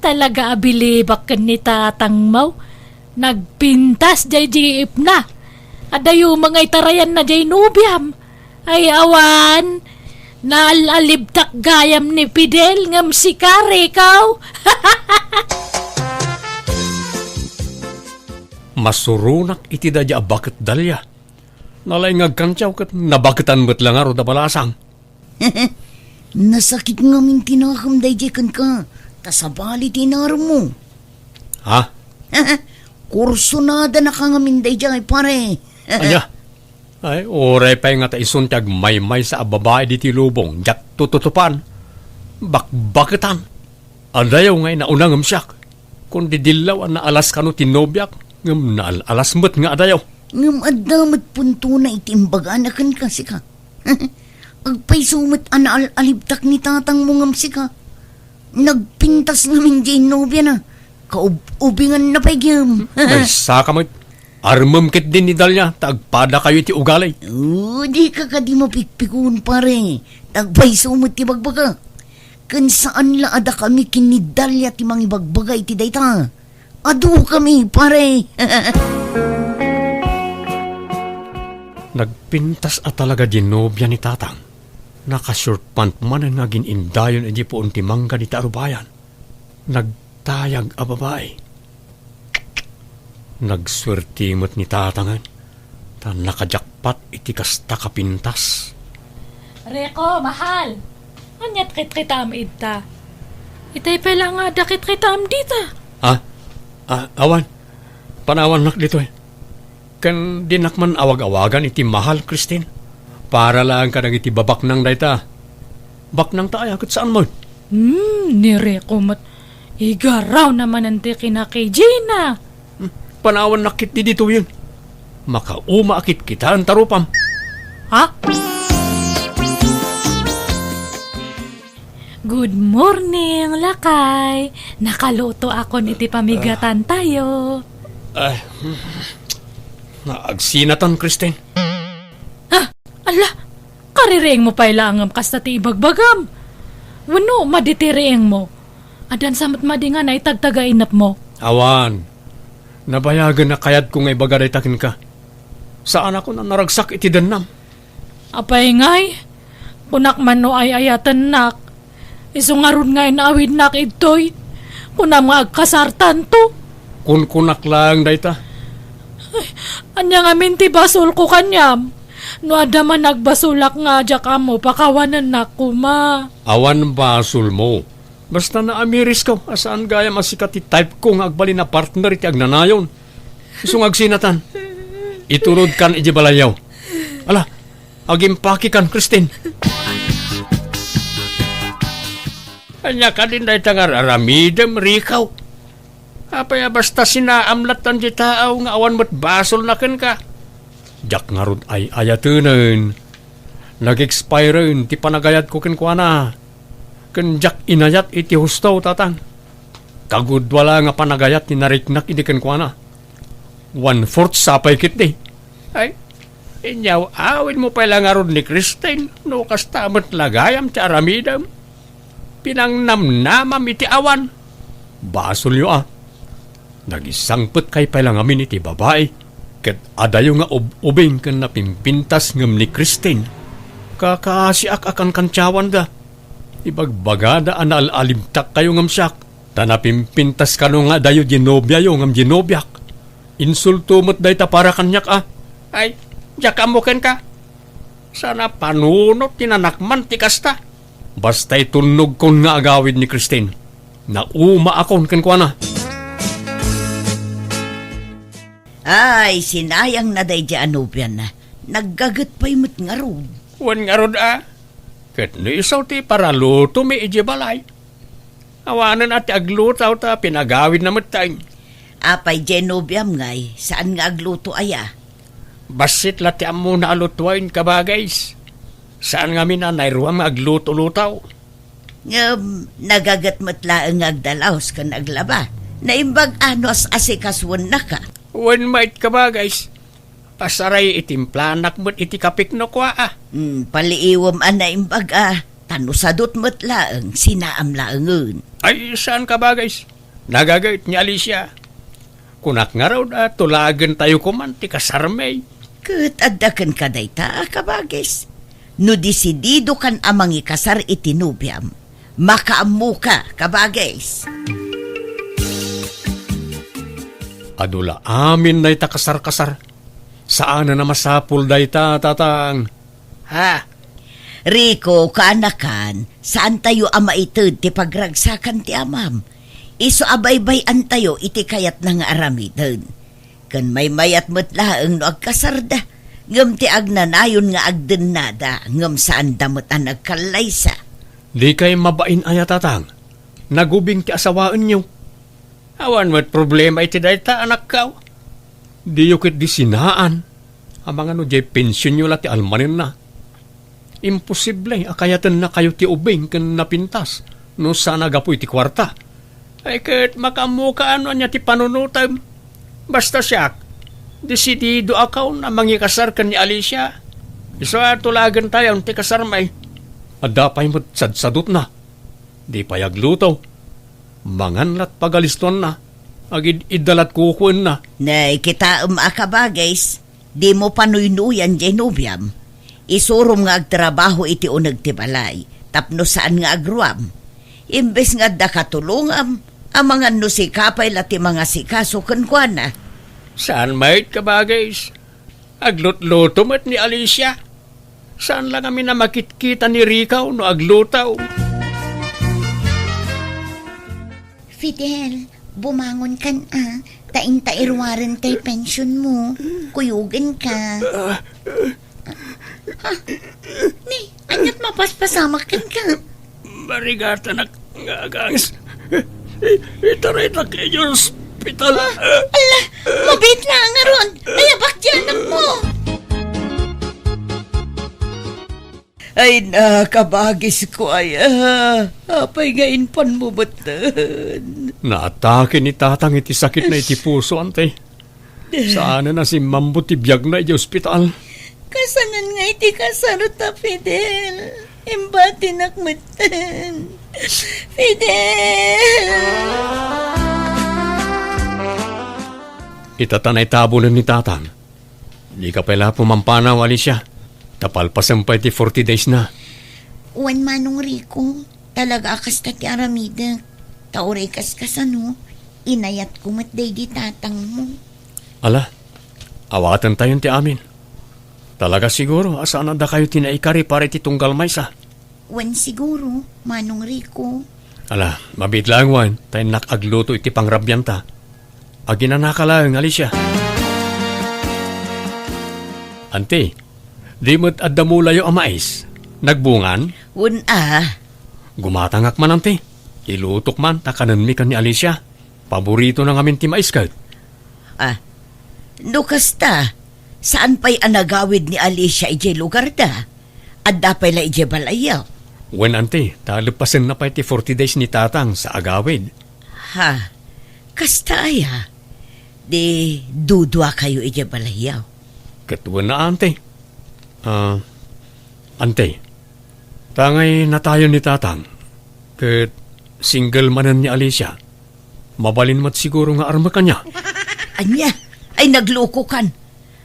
Talaga abilibak ka ni tatang mo. Nagpintas jay jiip na. Adayo mga itarayan na jay nubiam. Ay awan, naalalibtak gayam ni Fidel ngam si kare ikaw. Masurunak iti dadya bakit dalya. Nalay ngagkantyaw kat nabakitan mo't lang aro da balasang. Nasakit nga min tinakamday kan ka. Tasabali tinaro mo. Ha? kursunada na ka nga minday dyan, pare. Anya, ay, oray pa nga ta isuntag may sa babae di tilubong, jak tututupan. Bakbakitan. Adayaw ngay na unang siyak. Kung didilaw na alas kano tinobyak, ngam na alas mo't nga adayaw. Ngam adamat punto na itimbagaan na kan kasi ka. Agpaisumat ana alibtak ni tatang mo ngam si ka. Nagpintas namin dyan nobya na. Kaubingan na pa gyam. May saka mo't armam kit din ni Dalya, tagpada kayo ti ugalay. Di ka di mapikpikun pare. Tagpaisumat ti bagbaga. Kan saan la ada kami kinidalya ti mga ibagbagay ti dayta. Adu kami pare. Nagpintas at talaga dinobya ni tatang. Nakashort pant man ang naging indayon hindi po unti mangga ni Tarubayan. Nagtayag a babae. Nagswertimot ni tatangan. Ta nakajakpat iti kasta kapintas. Reko, mahal. Anyat kit-kitam ita. Itay pala nga dakit-kitam dita. Awan. Panawan nak dito eh. Kan dinakman awag-awagan iti mahal, Christine. Para lang ka nang iti babak nang dayta. Bak nang tayo, kat saan mo? Nireko mat. Igaraw naman ang kina kay Gina. Panawan nakit di dito yun. Makauma akit kita ang tarupam. Ha? Good morning, lakay. Nakaluto ako iti pamigatan tayo. Naagsinatan, Christine. Ala, kariring mo pa ilangam kasta ti ibagbagam. Wano, maditiriing mo. Adan samot madingan ay tagtagainap mo. Awan. Nabayagan na kayat kung ay bagaday takin ka. Saan ako na naragsak iti danam? Apay ngay, kunak man no ay ayatan nak. Isungaron ngay na awid nak itoy. Kunam nga agkasartan to. Kunak lang dayta. Anya nga minti basol ko kanyam. No ada man nagbasulak nga adya ka mo, pakawanan na kuma. Awan basul mo. Basta na amiris ko, asaan gaya masikat type ko nga agbali na partner iti agnanayon. Isong agsinatan. Iturod kan iti balayaw. Ala, agimpaki kan, Christine. Anya ka din dahi tangar aramidem, rikaw. Apaya basta sinaamlatan di tao nga awan mo't basol na ken ka. Jak nga rod ay ayatunan. Nag-expire ti panagayat ko ken kuana. Ken jak inayat iti hustaw tatang. Kagudwala nga panagayat ni nariknak iti ken kuana. 1/4 sapay kit di. Ay, inyaw awin mo pala nga rod ni Christine. No kastamot lagayam ti aramidam. Pinangnamnamam iti awan. Basol yo ah. Nagisangput kay pala ngamin iti babae. Ket adayo nga ubing ken napimpintas ngem ni Christine. Kakasiak akan kantyawan da. Ibagbagada anaalimtak kayo ngem siak. Ta napimpintas kano nga dayo ginobya yo ngem ginobyak. Insulto mo't dayta para kanyak ah. Ay, jakam mo ken ka. Sana panunot tinanakman ti kasta. Basta itunog kon nga agawid ni Christine. Nauma akon ken kuana. Ay, sinayang na day di anubyan na. Naggagat pa'y mo't nga rod. Wan nga rod ah. Ket no isaw ti para luto mi iji balay. Awanan at aglutaw ta pinagawid na matay. Apay Genobiam ngay, saan nga agluto aya? Basit lati amo na alutwain ka ba guys? Saan nga minanayruang agluto-lutaw? Nagagat matlaang agdalaos ka naglaba. Naimbag anos asikaswan na ka. Wan mait ka ba guys? Pasaray itimplanak mo't iti kapikno kwa ah. Paliiwam naimbag tanusadot matlaang sinaamlaangon. Ay, saan ka ba guys? Nagagait ni Alicia. Kunak nga raw tulagan tayo kumanti kasarmay. Kat adakan ka dayta, kabagis. No disidido kan amang ikasar itinubyam, makaamu ka, kabagis. Adula amin na ita kasar-kasar. Saan na masapul dayta, tatang? Ha? Rico, kaanakan, saan tayo ama itod ti pagragsakan ti amam? Iso abaybay tayo iti kayat na nga aramidon. Kan may mayat mo't laang no agkasarda. Ngam ti agnanayon nga agdenada. Ngam saan damot ang nagkalaysa. Di kay mabain aya tatang. Nagubing ti asawaan niyo. Awan mo't problema iti dayta anak kao. Di yukit di sinaan. Amang ano jay pensyon nyo ti almanin na. Imposible akayatan na kayo ti ubing kan napintas. No sana gapoy ti kwarta. Ay kahit makamukaan niya ti panunutan. Basta siya, desidido akaw na mangikasar kan ni Alicia. Isa tulagan tayo ti kasar may. Adapay mo't sadsadot na. Di payagluto. Manganlat pagaliston na. Agid idalat kukun na. Nay, kita akabagays. Di mo panuynuyan jay nobyam. Isurom nga agtrabaho iti unag ti balay. Tapno saan nga agruam. Imbes nga da katulungam. Amangan no si kapay lati mga sikaso kankwana. Saan may kabagays? Aglutluto mat ni Alicia. Saan lang kami na makitkita ni Ricaw no aglutaw? Fidel, bumangon kan taing-tairwaran kay pension mo. Kuyugin ka. Ni, anyat mapaspasamak ka. Marigata na ngagangs. Itaray na kayo hospital. Ala, mabit na nga ron. Ayabak dyan mo. Ay nakabagis ko ay apay ngayon pan mo batan. Naatake ni tatang iti sakit na iti puso, ante. Saan na si Mambo ti biyag na iti ospital? Kasanan nga iti kasarot na Fidel. Imbati nakmatan. Fidel! Itatanay tabo na ni tatang. Di ka pala pumampanaw, Alicia. Tapalpasan pa iti 40 days na. Uwan manong Rico, talaga akas ti aramida. Tauray kaskasano, inayat ko matday di tatang mo. Ala, awatan tayo ti amin. Talaga siguro, asaan na kayo tinaikari para iti tunggal maysa. Uwan siguro, manong Rico. Ala, mabit lang wan, tayo nakagluto iti pangrabyanta. Aginanaka lang, Alicia. Ante, di mo't adamulayo ang mais. Nagbungan? Gumatangak man, ante. Ilutok man, takanan mi kan ni Alicia. Paborito na ngamin ti mais ka. Nukasta, saan pa'y anagawid ni Alicia ije lugar da? At dapay la ije balayaw. Wen, ante, talupasin na pa iti 40 days ni tatang sa agawid. Ha, kasta aya. Di dudwa kayo ije balayaw. Katuwa na, ante. Ante, tangay na tayo ni tatang. Kat single manan ni Alicia. Mabalin mat siguro nga arma kanya. Anya, ay nagloko kan.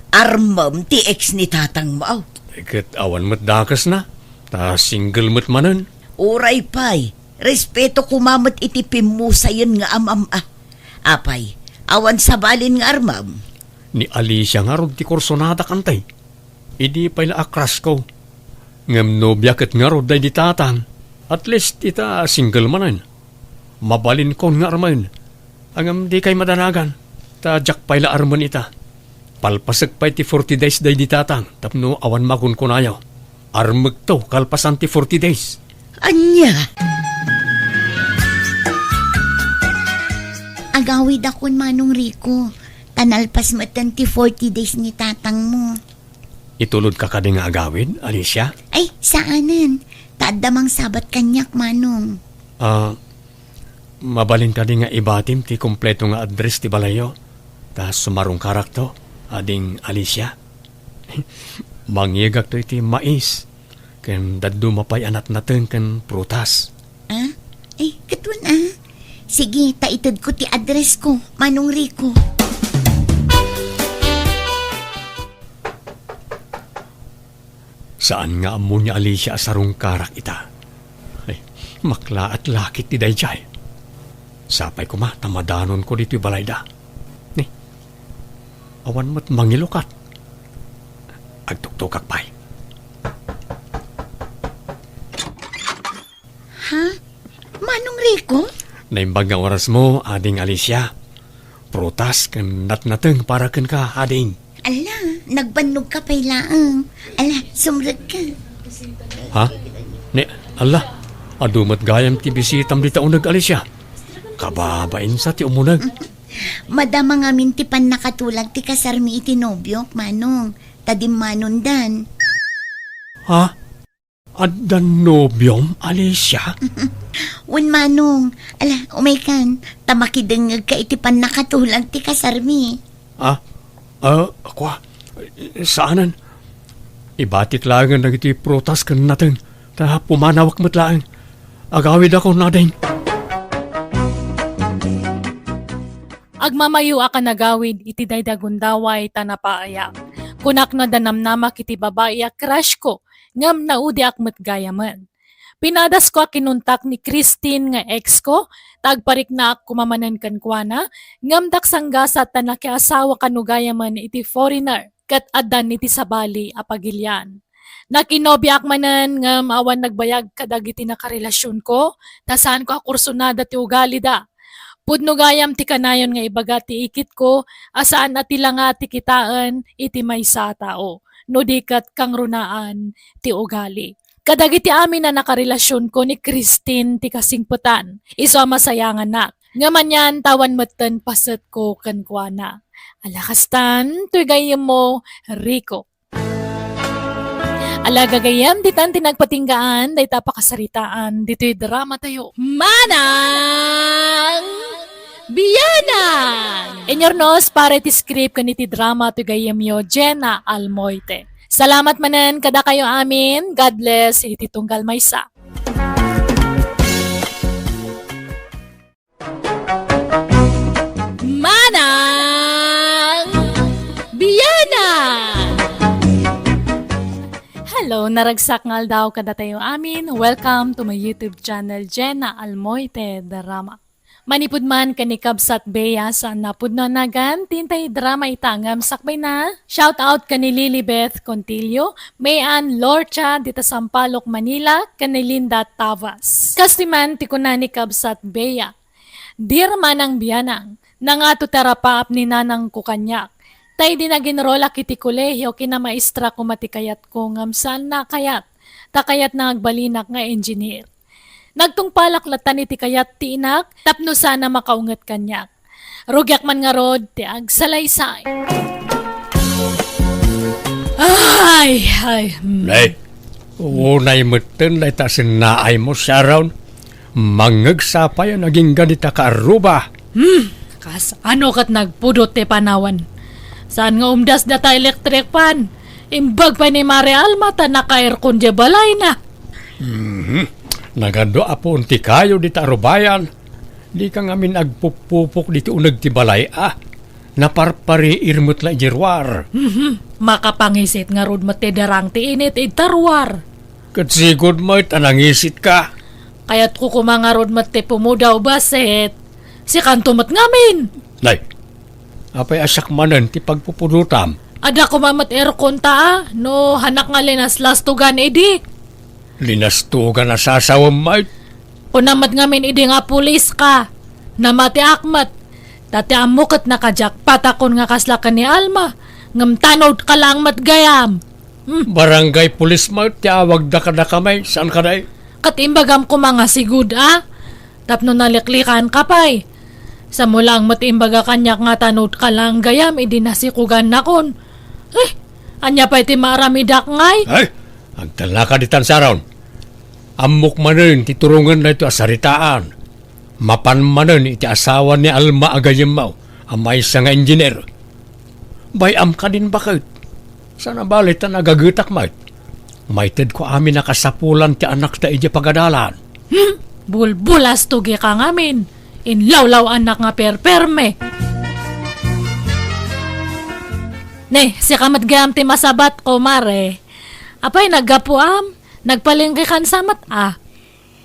Armam ti ex ni tatang mo. Kat awan mat dakas na. Ta single mat manan. Uray pay, respeto kumamat iti pimusayon nga amam. Apay, awan sabalin nga armam. Ni Alicia nga rod ti korsonada kantay. Idi pala akras ko. Ngam nobya kat nga rod day di tatang. At least ita single manan. Mabalin ko nga arman. Angam di kay madanagan. Ta jak pala arman ita. Palpasag pa iti 40 days day di tatang. Tapno awan makun kunayaw. Armag to kalpasan ti 40 days. Anya? Agawid akon manong Rico. Tanalpas matan ti 40 days ni tatang mo. Itulod ka kadi nga agawid, Alicia? Ay, saanan? Tadamang sabat kanyak manong. Mabalin ka di nga ibatim ti kompleto nga address ti balayo. Ta sumarong karakto, ading Alicia. Mangyegak to iti mais. Ken daddo mapay anat naten ken prutas. Ay, katun Sige, taitad ko ti address ko, manong Rico. Saan nga amo ni Alicia asarong karak ita? Ay, makla at lakit ti dayjay. Sapay ko ma, tamadanon ko dito balayda. Ni, awan mo't mangilukat. Agtuktukak pa'y. Ha? Manong Rico? Naimbag nga oras mo, ading Alicia. prutas kan natnateng para kan ka ading. Ala, nagbanog ka pa'y laang. Ala, sumrag ka. Ha? Ne, Allah, adumat gayam ti bisitam di taon nag-alis siya. Kababain sa ti umunag. Madama nga mintipan nakatulag ti kasarmi iti nobyok, manong. Tadim manundan. Ha? Addan nobyom, alis siya? Wen manong, ala, umaykan, tamakidengag ka itipan nakatulag ti kasarmi. Ako, saanan? Ibatik lang na iti prutas kan natin, ta pumanawak mo't lang. Agawid ako na din. Agmamayo ka nagawid iti daydagundaway tanapaaya. Kunak na danamnamak iti babae a crush ko, ngam naudi akmat gayaman. Pinadas ko kinuntak ni Christine nga ex ko, tagparik na ak kumamanan kan kuana, ngam daksanggasat ta nakiasawa kanugayaman iti foreigner, kat adan iti sabali apagilyan. Nakinobya akmanan ngam awan nagbayag kadagiti nakarelasyon ko, tasaan ko akursunada ti ugali da. Pudno gayam ti kanayon nga ibaga ti ikit ko, asaan atila nga ti kitaan iti maysa tao, no dikat kang runaan ti ugali. Kadagiti amin na nakarelasyon ko ni Christine ti kasingputan, iso masayangan na. Ngaman yan tawan matan paset ko kankwana. Alakastan, tuy gayam mo, Rico. Alaga gayam, ditan tinagpatinggaan, day tapakasaritaan, dito'y drama tayo. Manang Biyanang! Enyornos, para ti script kaniti drama to gayam yo, Jenna Almoite. Salamat manan kada kayo amin. God bless, iti tunggal maysa. Manang Biyanang! Hello, naragsak ngal daw kada tayo amin. Welcome to my YouTube channel, Jenna Almoite Drama. Manipud man kanikab sat beya sa napud na nagan, tintay drama itangam sakbay na. Shout out kani Lilibeth Contillo, Mayan Lorcha dita Sampaloc, Manila, kani Linda Tavas. Kasiman tikunani kab sat beya. Dir manang biyanang, nangato tarapaap ni nanang kukanyak. Tay di na ginrola kiti kolehiyo kina maestra ko matikayat ko ngam saan na kayat. Takayat na agbalinak nga engineer. Nagtungpalaklatan iti kayat ti inak, tapno sana makaungat kanyak. Rugyak man nga rod, ti agsalaysay. Ay. Nay, unay meten na itasin naay mo sa around. Mangagsapay ang naging ganita ka aruba. Kas ano kat nagpudot ti panawan. Saan nga umdas data electric pan? Imbag pa ni Mare Alma ta naka-aircon di balay na. Nagando apon ti kayo di tarubayan. Di ka ngamin agpupupok di ti unag ti balay Naparpari irmut la jirwar. Makapangisit nga rod mati darang ti init itarwar. Katsigod mo tanangisit ka. Kaya't kukumanga rod mati pumudaw baset. Si kantumat ngamin. Nay, apay asak manan ti pagpupunutam. Ada kumamat aircon ta no hanak nga linas lastugan edi. Linastugan na sasawam mait. Punamat ngamin idi nga pulis ka. Namati akmat. Tati amukat nakajak patakon nga kaslakan ni Alma. Ngam tanod ka lang matgayam. Barangay pulis mait ti awag da ka na kamay. Saan ka day? Katimbagam ko mga sigud Tapno naliklikan ka pa'y. Sa mulang matimbaga kanyak nga tanod ka lang gayam idi nasikugan na kon. Anya pa'y ti maramidak ngay. Ay, ang talaka ditan sa raon. Amok manen ti turungan na ito asaritaan. Mapan manen iti asawa ni Alma agayem mo. Amay sa nga engineer. Bayam ka din bakit? Sana balit na nagagutak mait. Maited ko amin nakasapulan ti anak ta iji pagadalan. Bulbulas tugi ka ngamin. Inlawlaw anak nga perperme. Ne, si kamatgam ti masabat ko mare. Apay naggapuam. Nagpalingki kan samat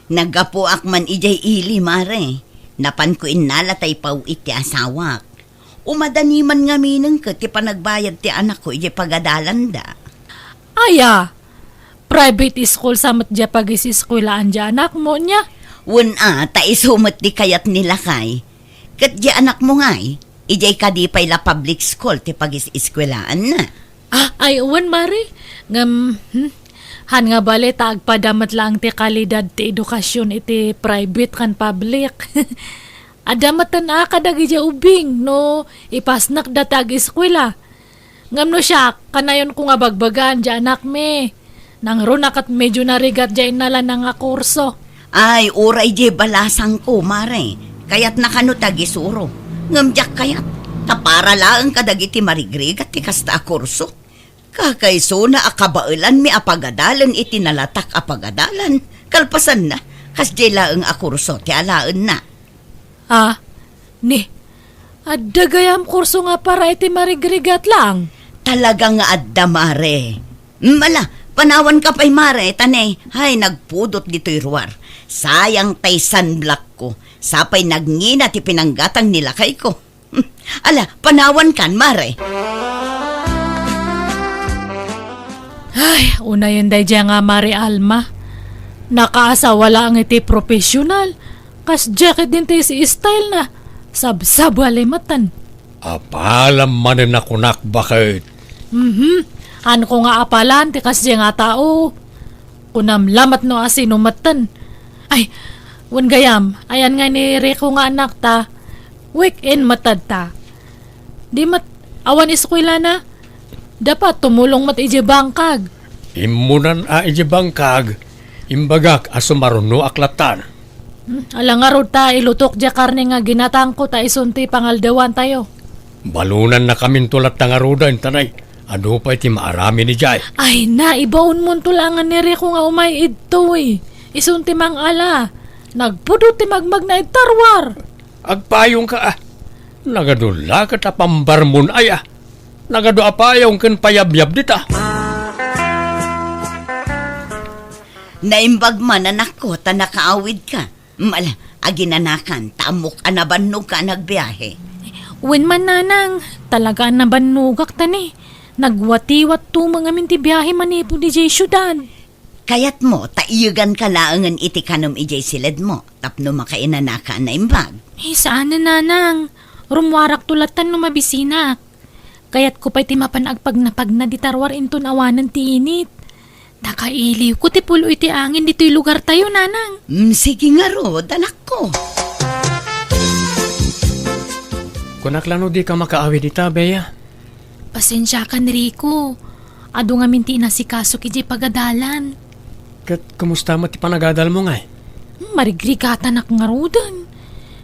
Nagapuak man ijay ili, mare. Napan ko inala tay pau iti asawak. Umadaniman nga minang ka ti panagbayad ti anak ko ijay pagadalan da. Aya, private school samat dya pag-isiskulaan dya anak mo niya. Wen taisumot di kayat nila kay. Kat di anak mo ngay, Ijay ka di pa'y la public school ti pag-iskwelaan na. Ay, uwan, Mari. Han nga bali, taagpadamat lang ti kalidad ti edukasyon iti private kan public. Adamatan kadagi ja ubing, no ipasnak da tag-eskwela. Ngam no siya, kanayon ko nga bagbagan, ja anak me. Nang runak at medyo narigat ja inala nga kurso. Ay, uray di balasang ko, Mare. Kaya't nakano tagisuro. Ngamjak kayat. Kapara lang kadagiti marigrig at tikasta kurso. Kakaiso na akabailan mi apagadalan iti nalatak apagadalan. Kalpasan na. Kasdi laang akurso ti alaan na. Adagayam kurso nga para iti marigrigat lang. Talaga nga adda, Mare. Mala, panawan ka pa'y, Mare. Tanay, hay, nagpudot dito'y ruwar. Sayang tay sunblock ko. Sapay nagngina ti pinanggatang nilakay ko. Ala, panawan kan, Mare. Ay, una yun day dya nga Mari Alma. Nakaasa wala ang iti profesional. Kas jacket din tayo si style na. Sab-sab walimatan. Apalam manin ako bakit? Ano ko nga apalan, ti kas dya nga tao. Kunam lamat no asinumatan. Ay, wan gayam, ayan nga ni Rico nga anak ta. Weekend matad ta. Di mat, awan eskwela na. Dapat tumulong mat ije bangkag. Imunan ije bangkag. Imbagak asumaruno aklatan. Alang nga rod ta, ilutok dya karne nga ginatang ko ta isunti pangaldawan tayo. Balunan na kaming tulat nga rudan, tanay. Ano pa iti maarami ni Jai? Ay na, ibaon mo tulangan ni Rico nga umay ito eh. Isunti mang ala. Nagpudot ti magmag na itarwar. Agpayong ka Nagadula ka ta pambarmon ay Nagado apayong ken payabyab dita. Naimbag man anak ko, ta nakaawid ka. Mala, aginanakan, tamok anabannog ka nagbiyahe. Wen man nanang, talaga na banugak tani. Nagwatiwat to mga minti biyahe manipo di jay syudad. Kayat mo, taiyugan ka laangan iti kanom ijay silid mo, tapno makainanakan na imbag. Saan na nanang? Rumwarak tulatan no mabisinak. Kayat ko pa'y timapanagpag na pag na ditarwar inton awanan ti init. Nakailiw ko ti pulo iti angin dito'y lugar tayo, nanang. Sige nga rod, anak ko. Kunaklano di ka makaawi dita, Bea. Pasensya ka, Rico. Ado nga minti na si Kaso kiji pagadalan. Kat kumusta mo ti panagadal mo nga Marigrigata na nga rodan.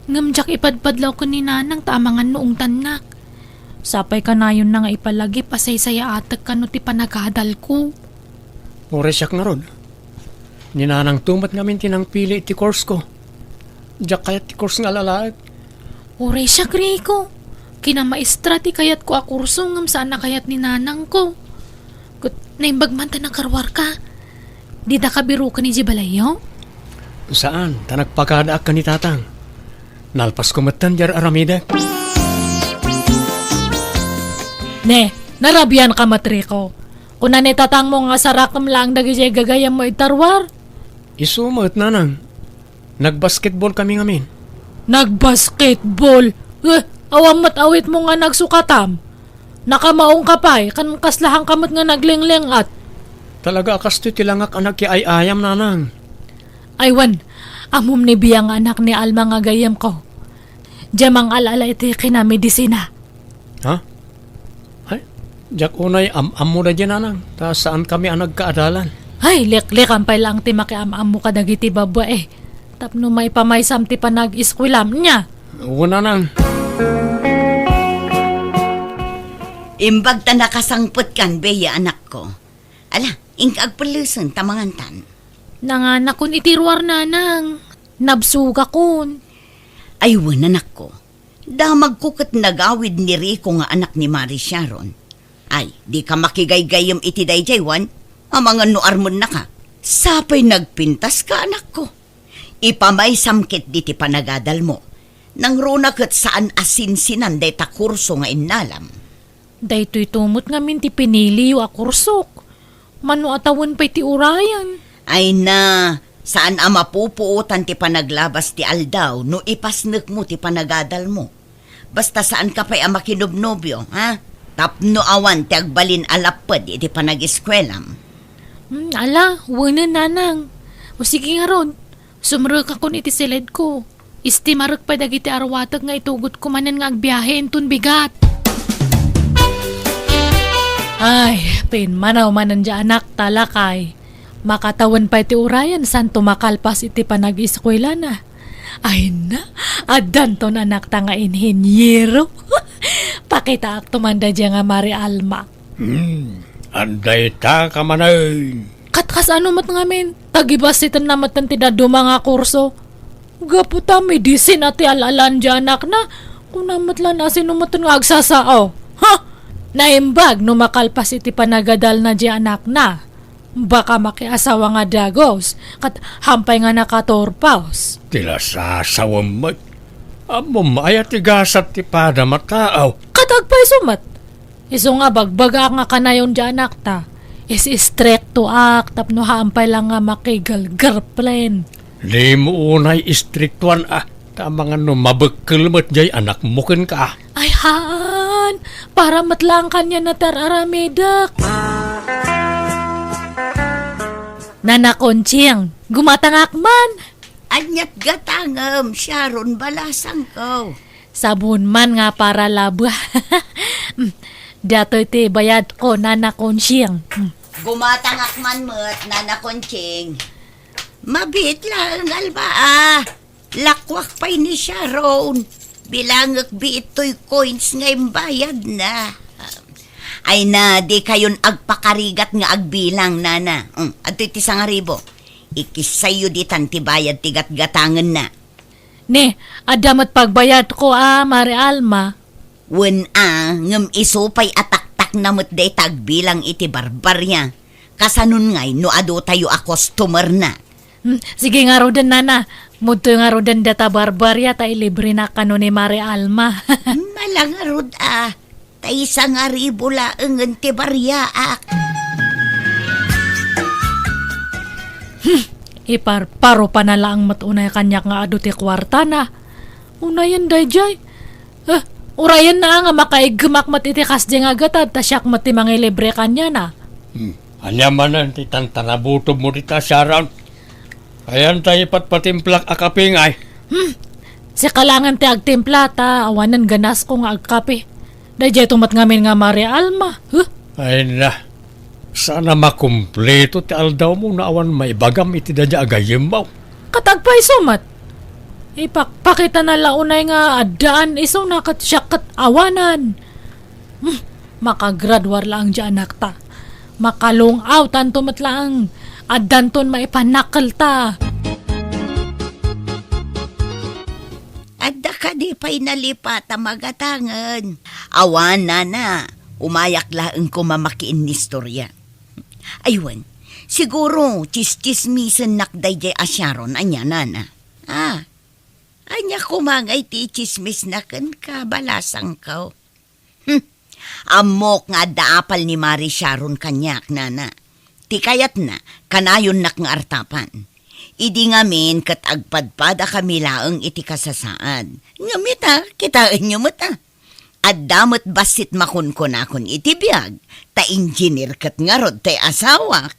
Ngamjak ipadpadlaw ko ni nanang tamangan noong tanak. Sapay ka na yun na nga ipalagi pasay-saya atag ka no ti panagadal ko. Oresyak nga rod. Ninanang tumat nga minti nang pili iti course ko. Diyak kayat ti course nga lalaag. Oray siya, Rico. Kinamaestra ti kayat ko akurso ngam saan na kayat ni nanang ko. Kut naimbag man ta nakarwar ka. Di da ka biro ka ni Jibalayo? Saan? Ta nagpakadaak ka ni tatang. Nalpas ko matan jar aramida. Ne, narabyan ka matriko. Kung tatang mo nga sarakam lang dagijay gagayam mo itarwar. Isumot nanang. Nagbasketball kami ngamin. Nagbasketball? Awam mat awit mo nga nagsukatam. Nakamaong kapay, kan kaslahang kamot nga naglinglingat. Talaga akasto tilangak anak ki ay ayam nanang. Aywan, amom ni biyang anak ni Alma nga gayam ko. Diyamang alala iti kinamedisina. Ha? Ay, jak unay am-am na dyan nanang. Ta saan kami ang nagkaadalan? Ay, lik-likan pa lang ti makiam-am mo kadagiti babwa eh. Tapno may pamaysam ti panag-iskwilam niya. Una nang. Imbag ta nakasangpot kan, Bea, anak ko. Ala, ingkagpalusan tamangantan. Nanganak kun itirwar nanang. Nabsuga kun. Aywan, anak ko. Damag ko kat nagawid ni Rico nga anak ni Mari Sharon. Ay, di ka makigaygayam iti dayjaywan. Amangan no armon na ka. Sapay nagpintas ka, anak ko. Ipamay samkit di ti panagadal mo. Nang runa kat saan asinsinan day ta kurso nga inalam. Daytoy tumot nga minti pinili yu akursok. Mano atawan pa'y ti urayan. Ay na, saan ang mapupuutan ti panaglabas ti aldaw no ipasnek mo ti panagadal mo. Basta saan ka pa'y makinubnobyo, ha? Tapno awan ti agbalin alapad iti panag-eskwelam. Ala, wala nanang. O sige nga ron, sumrek ako iti silid ko. Istimarek pa dagiti arwatag nga itugot ko manan nga agbiyahe intun bigat. Ay, pinmanaw manan dya anak talakay. Makatawan pa iti urayan san tumakalpas iti panag-eskwela na. Ay na, adan to na anak ta nga inhinyero. Pakita ak tumanda dya nga Mari Alma. Anday ta ka manay. Katkas ano mat ngamin, tagibasitan na matan ti dadu mga kurso. Gaputa medicine at alalan dya anak na, kung namatlan na sinumatan nga agsasao. Ha? Naimbag no makalpas iti panagadal na dya anak na. Baka makiasawa nga dagos, kat hampay nga nakatorpaos. Tila sasawam mo. Amo maya tigasat ti pada mataaw. Katagpay sumat. Iso nga bagbaga nga kanayon dya anak ta. Is strict to act, tapno hampay lang nga makigal-girlfriend. Di mo unay istriktuan Tama nga no mabagkal mo't jay anak mo ken ka. Ay haan, para matlang kanya na tararamidak. Nana Conching, gumatangak man. Anyat gatangam, Sharon balasang ko. Sabon man nga para laba. Dato iti bayad ko, Nana Conching. Gumatangak man mo't, Nana Conching. Mabit lang, alba Lakwak pa'y ni Sharon. Bilangak biito'y coins ngayong bayad na. Ay na, di kayon agpakarigat nga agbilang, Nana. Ato iti 1,000. Ikisayo di tantibayad tigat-gatangan na. Ne, adamat pagbayad ko Mari Alma. Wen ngam isupay ataktak na mo't day tagbilang iti barbarya. Kasanun ngay no ado tayo a customer na. Sige nga rodan, Nana. Muto nga rodan data barbarya ta ilibre na kano ni Mari Alma. Malangarod tay 1,000 laeng ti baryaak. Iparparo pa na lang matunay kanyak nga ado ti kwarta na. Unayan dayjay. Urayan na nga makaigmak mat iti kasdi nga gatad ta siyak mat ti mga libre kanya na. Anya manan ti tantanabutob mo dita Sharon. Ayan tayo patpatimplak akapingay. Si kalangan ti agtimpla ta awanan ganas ko nga agkape. Dayjay tumat ngamin nga Mari Alma. Ay na. Sana makumpleto ti aldaw mo na awan maibagam iti dadya agayim mo. Katagpay sumat. Ipakpakita na launay nga adaan iso nakat syakat awanan. Makagradwar lang dyan anak ta. Makalong out anto matlaang adanton maipanakal ta. Adda ka di pa'y nalipat magatangan. Awan, Nana. Umayak laeng ko mamakiin ni istorya. Aywan, siguro chis-chismisan nakday jay Sharon, anya, Nana. Anya kumangay ti chismis na kan ka, balasang ka. Amok nga daapal ni Mari Sharon kanyak, Nana. Ti kayat na, kanayon nak nga artapan. Idi ngamin kat agpadpada kami laeng iti kasasaan. Ngamit kitaan nyo mo At damot basit makun-kunakon iti biyag, ta engineer kat nga rod tay asawa.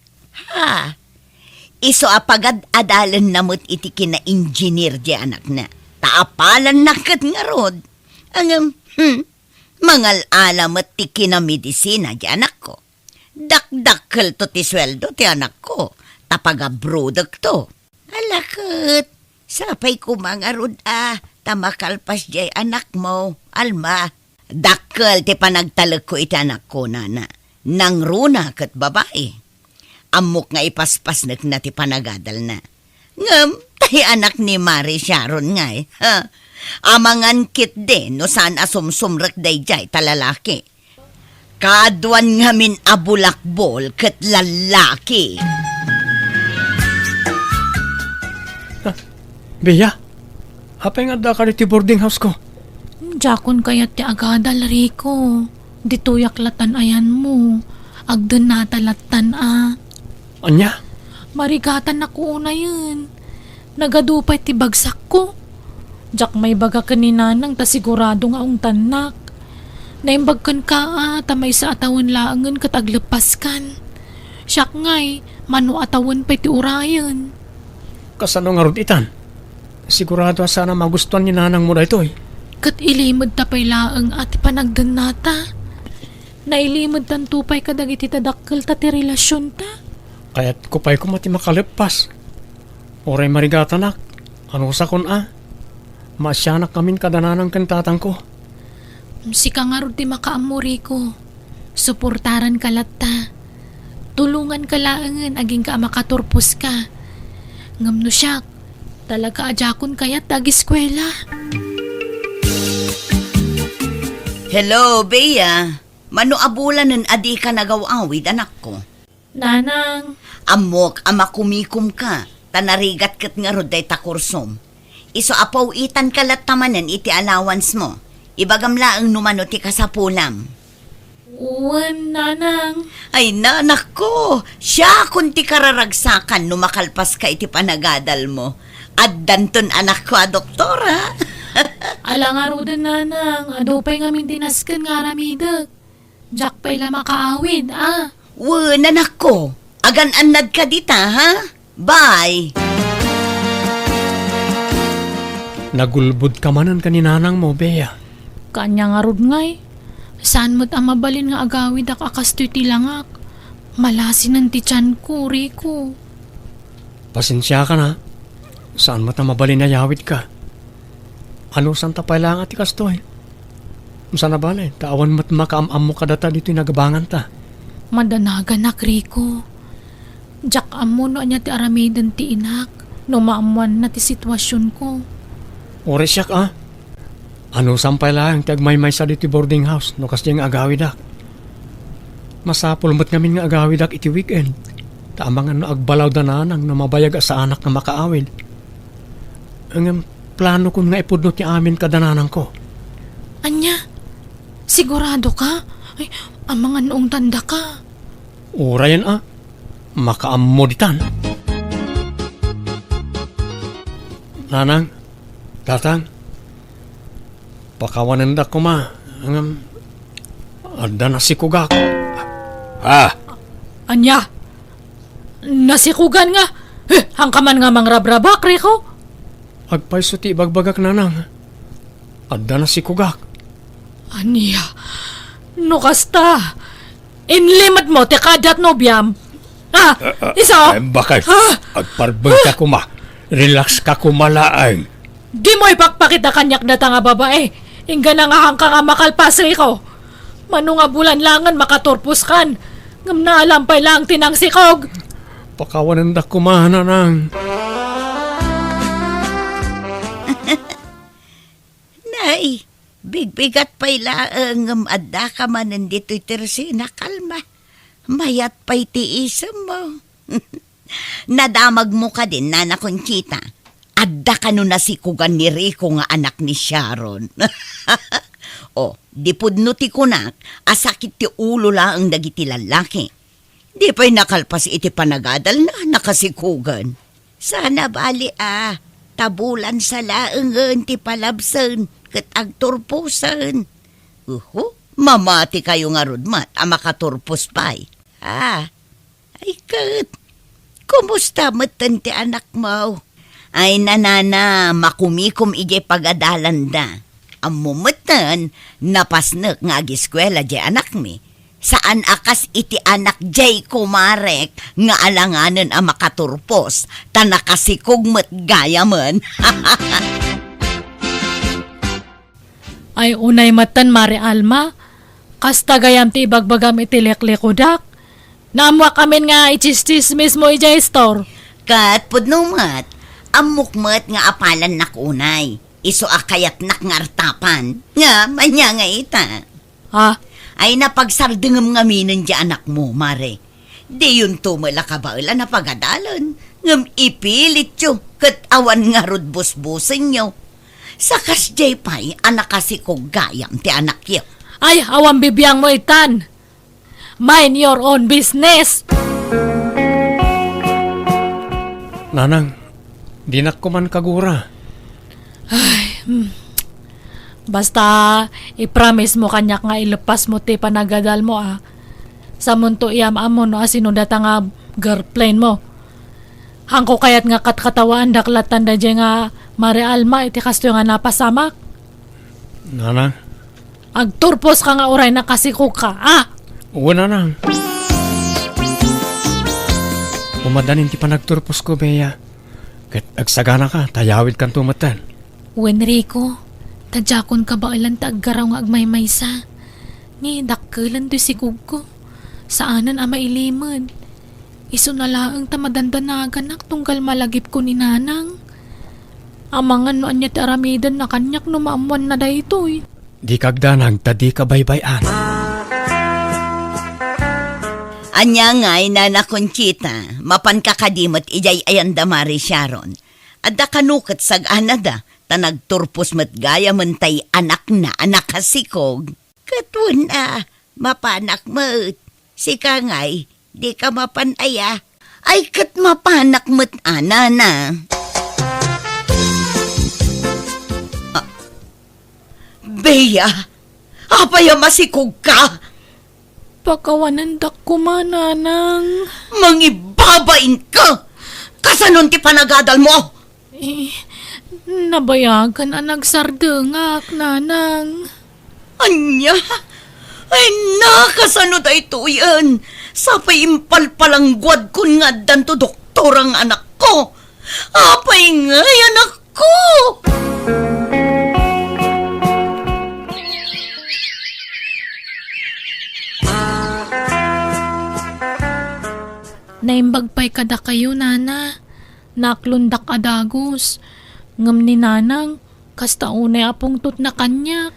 Iso apagad adalan namot iti kina-engineer di anak na. Taapalan na kat nga rod. Mangal alamat ti kina-medisina di anak ko. Dakdakkel to ti sweldo ti anak ko. Tapaga-brodak to. Alakot, sapay ko mga rod tamakalpas di anak mo, Alma. Dakkel ti panagtalag ko iti anak ko, Nana. Nang runa kat babae. Amok nga ipaspas na ti panagadal na. Ngam, tayo anak ni Mari Sharon nga Amangan kit din no saan asumsumrak dayjay talalaki. Kaadwan ngamin abulakbol kat lalaki. Beya, apay nga da ka ti boarding house ko. Jakon kayat ti agadal Rico. Dituyak latan ayan mo. Agdan natalatan Anya? Marigatan na ko una yun. Nagadupay ti bagsak ko. Jak may baga kaninanang ta sigurado nga ang tanak. Naimbag kan ka tamay sa atawan laangan kat aglepas kan. Siyak ngay, mano atawan pa'y ti urayan. Kasano nga rod itan? Sigurado sana magustuhan ni nanang mo na ito eh. Kat ilimod tapay laang at panagdan nata. Nailimod tan tupay kadag iti tadakkel ta ti relasyon ta. Kaya't kupay ko mati makalipas. Oray marigatanak, ano sa kun Masyanak kamin kadananang kantatang ko. Si ka nga ron ti makaamuri ko. Suportaran ka latta. Tulungan ka laangan aging ka makaturpos ka. Ngam no siyak, talaga ajakon kayat tag-eskwela. Hello, Bea. Mano abulan ng adi ka nagawawid, anak ko. Nanang, Amok, amakumikum ka. Tanarigat kat nga roday takursom. Iso apaw itan kalat tamanan iti allowance mo. Ibagamla ang numano ti kasapulam. uwan nanang. Ay nanak ko, siya kung ti kararagsakan numakalpas ka iti panagadal mo. At danton anak ko doktora. Alang arudan nanang, ado pa'y ngamin tinaskan nga ramidag. Jack pa'y la makaawid, Nanak ko, agan-anad ka dita, ha? Bye! Nagulbud ka manan kaninanang mo, Bea. Kanya nga rod ngay. Saan mo't ang mabalin nga agawid ak akasto ti langak. Malasin ang ti tiyan ko, Rico. Pasensya ka na. Saan mo mabalin na yawid ka? Ano saan tapay lang at ikastoy? Saan na bale? Tawan mo't makaamam mo kadata dito nagabangan ta. Madanagan nak, Rico. Jack amo no anya ti aramidan ti inak. No maamuan na ti sitwasyon ko. Ore siyak Ano sampay lang ti agmaymay sa dito boarding house no kasi nga agawidak. Masapul mo't ngamin nga agawidak iti weekend. Tamang ano agbalaw da nanang na mabayag sa anak na makaawid. Ang plano ko nga ipudno ti amin kadananang ko. Anya? Sigurado ka? Ay, ang mga noong tanda ka. Ora yan makaammo ditan. Nanang, tatang, pakawanan da ko ada na si Kugak. Anya? Nasikugan nga. Hangkaman nga mangrabrabak, Rico. Agpaiso ti bagbagak nanang. Ada na si Kugak. Anya? No kasta. Inlimad mo, te kadat no biyam. Iso? Bakit? Agparbang ka kuma. Relax ka kumalaang. Di mo ipakpakita kanyak data nga babae. Ingga na nga hangka nga makalpas, Rico. Mano nga bulan langan makaturpos kan. Ngam na alampay lang tinangsikog. Pakawanan da kumana nang. Nay, bigbigat pa'y laang adda ka man nandito itersi na kalma. Mayat pa'y tiisam mo. Nadamag mo ka din, Nana Conchita. Adda ka no nasikugan ni Rico nga anak ni Sharon. O, di pudno ti kunak, asakit ti ulo lang ang dagiti lalaki. Di pa'y nakalpas iti panagadal na nakasikugan. Sana bali tabulan sa laangan ti palabsan kat agturpusan. Mamati kayo nga rudmat makaturpos pa'y. Ay kat, kumusta matan ti anak mo? Ay nanana, makumikom ije pagadalan da. Amumatan, napasnek nga agiskwela jay anak mi. Saan akas iti anak jay kumarek nga alanganan ang makaturpos, tanakasikugmat gaya man. Ay unay matan Mari Alma. Kasta gayam ti ibagbagam iti leklekudak. Naamwa kamin nga ichistis mismo ijay store. Kat pudnumat, amukmat nga apalan nakunay. Iso akayat nakngartapan. Nga, manya nga ita. Ay napagsardengam ngaminan di anak mo, Mare. Di yun tumala ka ba ila napagadalan. Ngam ipilit yo, kat awan nga rod busbusin nyo. Sakas jay pa'y anak kasi kong gayam ti anak yo. Ay, awang bibiyang mo itan. Mind your own business. Nanang, di na ko man kagura. Ay, Basta, i-promise mo kanyak nga ilupas mo ti panagadal mo Sa munto iyam amo no asinudata nga girlfriend mo. Hangko kayat nga katkatawaan daklatan da dyan nga Mare Alma iti kasto nga napasamak. Nanang, Agturpos ka nga oray na kasiko ka, uwa nanang. Umadanin ti panagturpos ko, Bea. Kat agsagana ka, tayawid kan tumatan. Wenrico, tadjakon ka ba ilan taggaraw nga agmaymaysa? Ni dakkelan to si Kugko. Saanan ama iliman? Iso na laang tamadandanagan nak tunggal malagip ko ni Nanang. Amangan no anya ti aramidan na kanyak no maamuan na daytoy. Di kagdanang, tadi ka baybayan. Anya nga'y Nana Conchita, mapan kakadimot ijay ayanda Mari Sharon. Adda kanukat sag anada, tanagturpos mat gaya mentay anak na anak kasikog. Katun mapanak mat. Sika nga'y, di ka mapanaya. Ay kat mapanak mat anana. Bea, apaya masikog ka? Pakawanan dak ko Nanang. Mangibabain ka! Kasanon ti panagadal mo? Nabayagan ang nagsardengak, Nanang. Anya? Ay nakasano da ito yan? Sapay impalpalanggwad kun nga danto doktor ang anak ko. Apay nga anak ko! Naimbagpay kada kayo, Nana. Naklundak adagos. Ngam ni Nanang, kasta unay apong tut na kanya.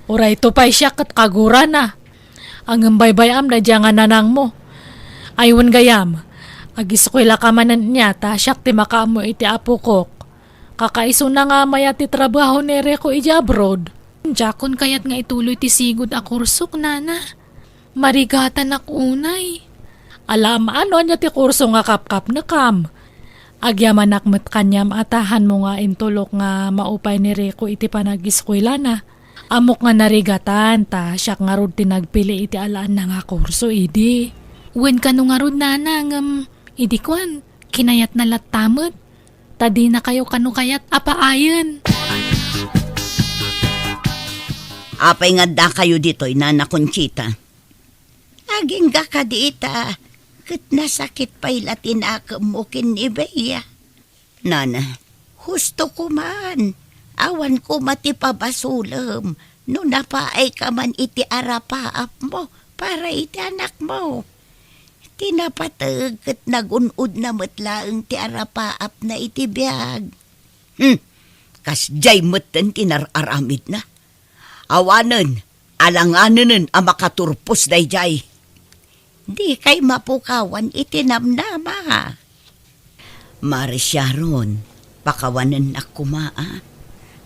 Oray to pa'y siya kat kagura na. Ang baybayam na dyan nga Nanang mo. Aywan gayam, agiskwela ka manan niya, ta siyak ti makaamo iti apo kok. Kakaiso na nga maya ti trabaho ni Reko ija abroad. Jakon kayat nga ituloy ti sigod a kursok, Nana. Marigatan ak unay. Alam ano niya ti kurso nga kapkap na kam. Agyaman akmet kanyam atahan mo nga intulok nga maupay ni Rico iti panagiskwela na. Amok nga narigatan ta siyak nga rod tinagpili iti alaan na nga kurso idi. Wen ka nga rod Nanang idi kwan kinayat na latamot. Tadi na kayo kayat apaayan. Apay nga da kayo dito'y Nana Conchita. Aging ga ka diita. Kat nasakit pa'y latinakam mo ni Bea. Nana, husto ko man. Awan ko matipabasulam. No napaay ka man iti arapaap mo para iti anak mo. Tinapatag kat nagunod na matlaang ti arapaap na iti biyag. Kasjay matan tinararamid na. Awanan, alanganan ang makaturpos dayjay. Di kay mapukawan itinamnama. Mari Sharon, pakawanan na kumaa.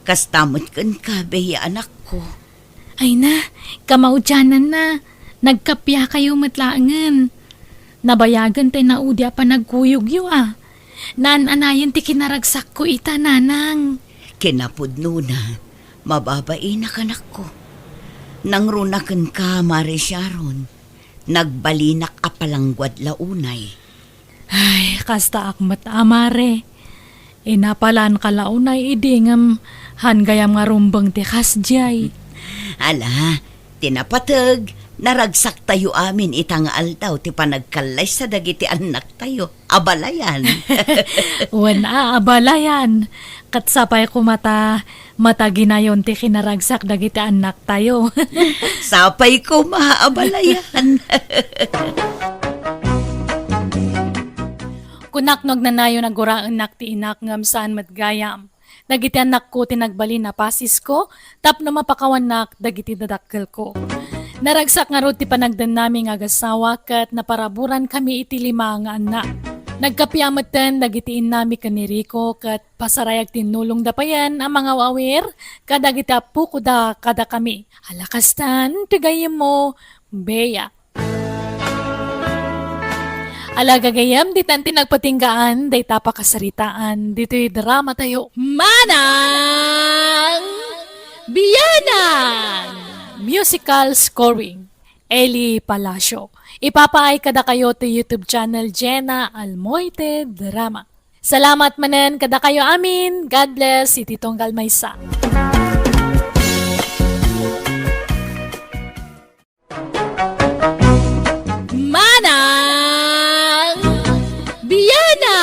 Kastamot kan ka, Bea anak ko. Ay na, kamaudyanan na. Nagkapya kayo matlaangan. Nabayagan tayo na udya pa nagkuyog yu Nan-anayan ti kinaragsak ko ita, Nanang. Kinapudno na, mababain na kanak ko. Nangrunakan ka, Mari Sharon. Nagbalinak apalanggwad launay. Ay, kasta akmat amare. Inapalan ka launay idingam hangayam nga rumbang ti kasjay. Ala, tinapatag, naragsak tayo amin itang altaw ti panagkalay sa dagiti anak tayo. Abalayan. Wana abalayan. Katsapay ko mataginayon ti kinaragsak dagiti anak tayo. Sapay ko maabalayan. Kunaknog na nayo naguraan nak ti inak ngam saan matgayam. Dagiti anak ko tinagbali na pasis ko, tapno mapakawanak dagiti dadakkel ko. Naragsak nga ro ti panagdan naming agasawa kat naparaburan kami iti 5 nga anak. Nagkapiamatan dagitiin nami kaniriko kat pasarayag tinulong dapayan ang mga wawir kadagita pukuda kada kami. Alakastan, tigayim mo, Bea. Alagagayam, ditan tinagpatinggaan, day tapakasaritaan, dito'y drama tayo, Manang! Biyanan! Musical scoring, Eli Palacio. Ipapaay kada kayo to YouTube channel Jenna Almoite Drama. Salamat manen kada kayo amin. God bless, si Titong Galmaysa. Manang Biyana!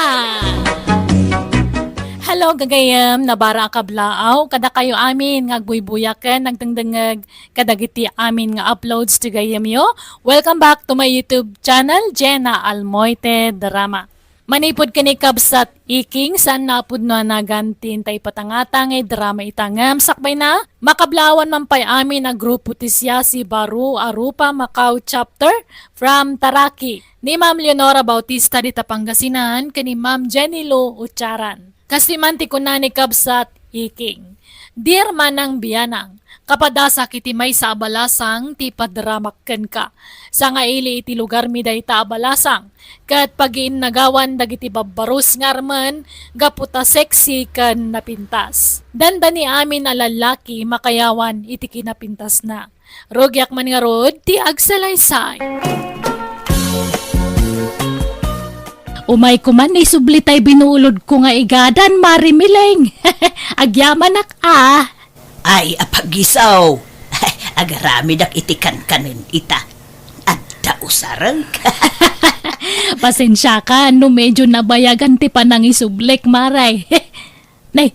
Hello gagayam, nabara kablaaw, kada kayo amin nga agbuy-buyakan, nagdangdangag kadagiti amin nga uploads to gayam yo. Welcome back to my YouTube channel, Jenna Almoite Drama. Manipod kani kabsat iking saan napud na nagantin tay patangatang drama itangam sakbay na makablawan man pay amin na grupo tisya si Baru Arupa Macau chapter from Taraki ni Ma'am Leonora Bautista di Pangasinan kani Ma'am Jenny Lo Ucharan. Kasi manti ko na ni kabsat iking. Dear manang biyanang, kapadasa kiti may sa abalasang ti padramakken ka. Sa nga ili iti lugar mi day ta abalasang. Kat pag-iin nagawan dagiti babbarus ngarman, gaputa sexy kan napintas. Dandani amin na lalaki makayawan iti kinapintas na. Rogyak man nga rod, ti agsalaysay. Umay kuman ni sublitay binuulod ko nga igadan, Marimileng. Agyamanak Ay, apagisaw. Agarami dak itikan kanin ita. At dausarang ka. Pasensya ka, no medyo nabayagan ti panang isublek, Maray. Nay,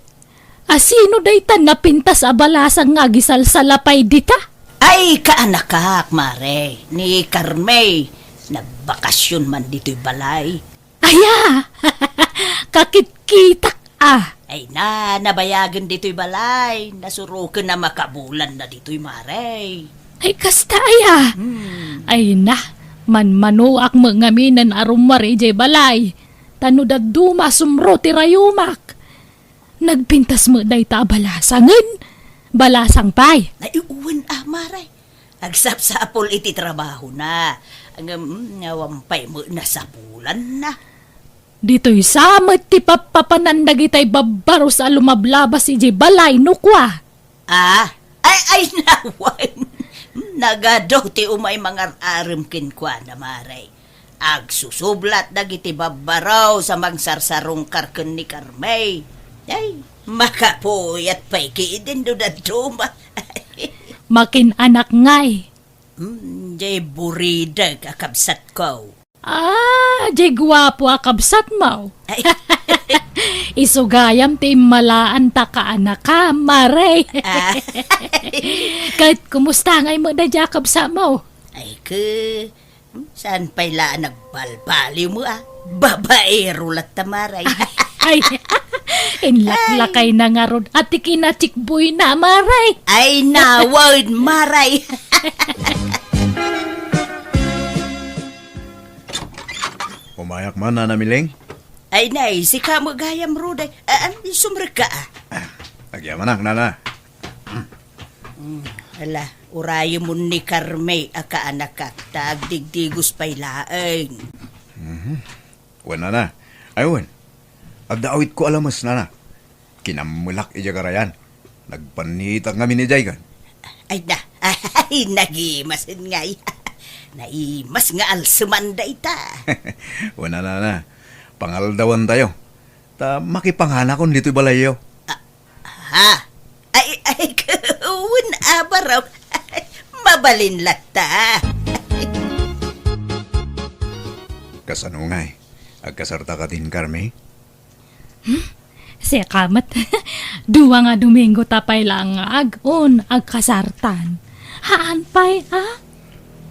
asino day tan napintas abalasang nga gisalsalapay dita? Ay, kaanakak, mare. Ni Carmey. Nagbakasyon man dito'y balay. Aya, kakitkitak Ay nabayagan dito'y balay. Nasurukan na makabulan na dito'y mare. Ay, kasta aya. Ay na, manmanuak mangaminan arumari jay balay. Tanudad duma sumro ti rayumak. Nagpintas mo day ta balasangan. Balasang pay. Naiuwan mare. Agsapsapol iti trabaho na. Ang ngawampay mo na sa bulan na. Dito'y samat ti papapanandag itay babaro sa lumablabas si jay balay nukwa. Ay nawan. Nagadaw ti umay mga aramkin kwa na maray. Agsusublat dagiti babbaraw sa magsarsarong karken ni Carmey. Ay, makapuyat pa'y kiidin do na duma. Makin anak ngay. Jay burida kakabsat ko. Jay gwapo akabsat mo. Ay, Isugayam ti malaan ta ka anak ka, Maray. Kahit kumusta ngay mo na Jacob sa mo? ay saan pa'y laan nagbalbali mo Babaero lat tamaray. Ay, inlaklakay na nga ron at ikinachikboy na, Maray. Ay nawad maray. Umayak man na Mileng. Ay nay, si kamo gayam ruday. Sumra ka Agyamanak nana. Hala, urayo mo ni Carmey akaanak ka. Tagdigdigos pa'y laeng. Wan na. Ayun. Agdaawit ko alamas nana. Kinamulak ijagarayan. Nagpanitag ngamin ni Jaygan. Ay nagimasin nga naimas nga alsumanda ita. Wan na. Pangaldawan tayo. Ta makipangana kon dito'y balayo. Ay, kawin abaraw. Mabalin lata. Kasano nga agkasarta ka din, Carmey? Siya kamat. Duwa nga Domingo tapay lang nga agon agkasartan. Haan pa'y,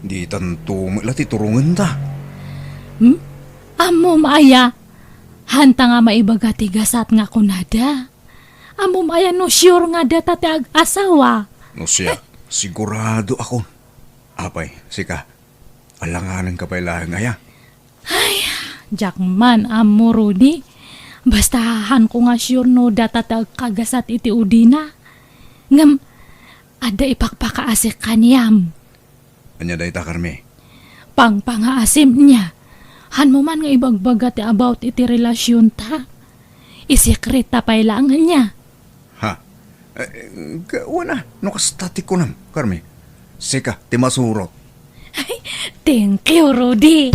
Di tanto lati turungan ta. Amo maaya. Hanta nga maibagati gasat nga kunada. Amo maaya no sure nga data ti ag-asawa. No siya, sigurado ako. Apay, sika. Alanganan ka pa'y lahang aya. Jakman amo Rudy. Bastahan ko nga sure no data ti ag-kagasat iti udina. Ngam, ada ipakpakaasik kaniyam. Anya day ta, Carmey? Pangpangaasim niya. Han mo man nga ibagbaga ti about iti relasyon ta. Isikret ta pailangan niya. Ha? Wala, no kasta ti kunam, Carme. Sika, ti masurot. Thank you, Rudy.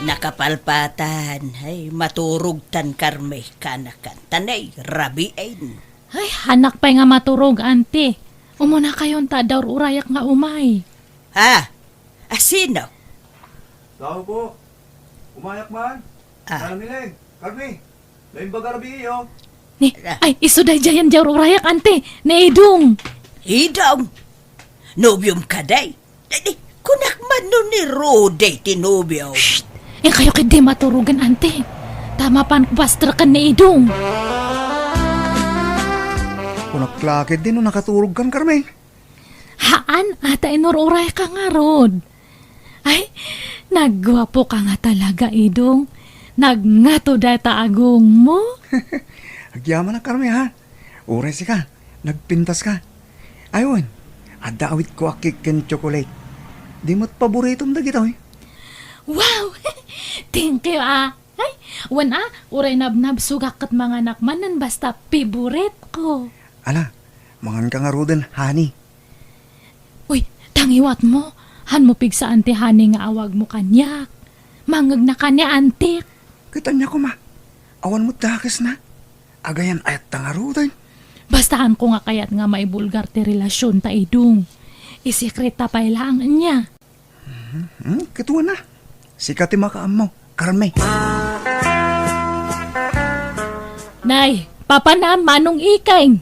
Nakapalpatan, ay maturog tan karme kanakan tanay rabiin. Ay, hanak pa nga maturog, ante. Umuna kayon ta daw urayak nga umay. Ha? Asino? Tao po. Umayak man. Ah. Mileg, Carme. Lain bagarabi iyo. Ni, ay, isuday jayan daw urayak, ante. Naidong. Hidong. Nobyum ka day. Kunak man nun ni Rode tinobyo. Yang kayo kay di maturugan, ante. Tama pan pastor ka naidong. Kunaklakid din no nakaturog kan, Carme. Haan, ata inururay ka nga, Rod. Ay, nagwapo ka nga talaga, idong. Nagngato data agong mo. Agyaman na, Carme, ha? Uray si ka. Nagpintas ka. Ayun, adawit ko akik ken chocolate. Di mo't paboritong dagito, eh. Wow! Thank you, ah. Ay, wana, uray nabnab sugak kat mga nakmanan basta favorite ko. Ala, mangan ka nga roden, honey. Uy, tangiwat mo. Han mo pig sa ante hani nga awag mo kanyak. Mangag na kanya, antik. Kita niya ko, ma. Awan mo dakas na. Agayan ayat nga roden. Bastahan ko nga kayat nga maibulgar ti relasyon ta idong. Isekreta pa ilang niya. Kituwa na. Sikati makaam mo, Carme. Nay, papanam manong ikaing.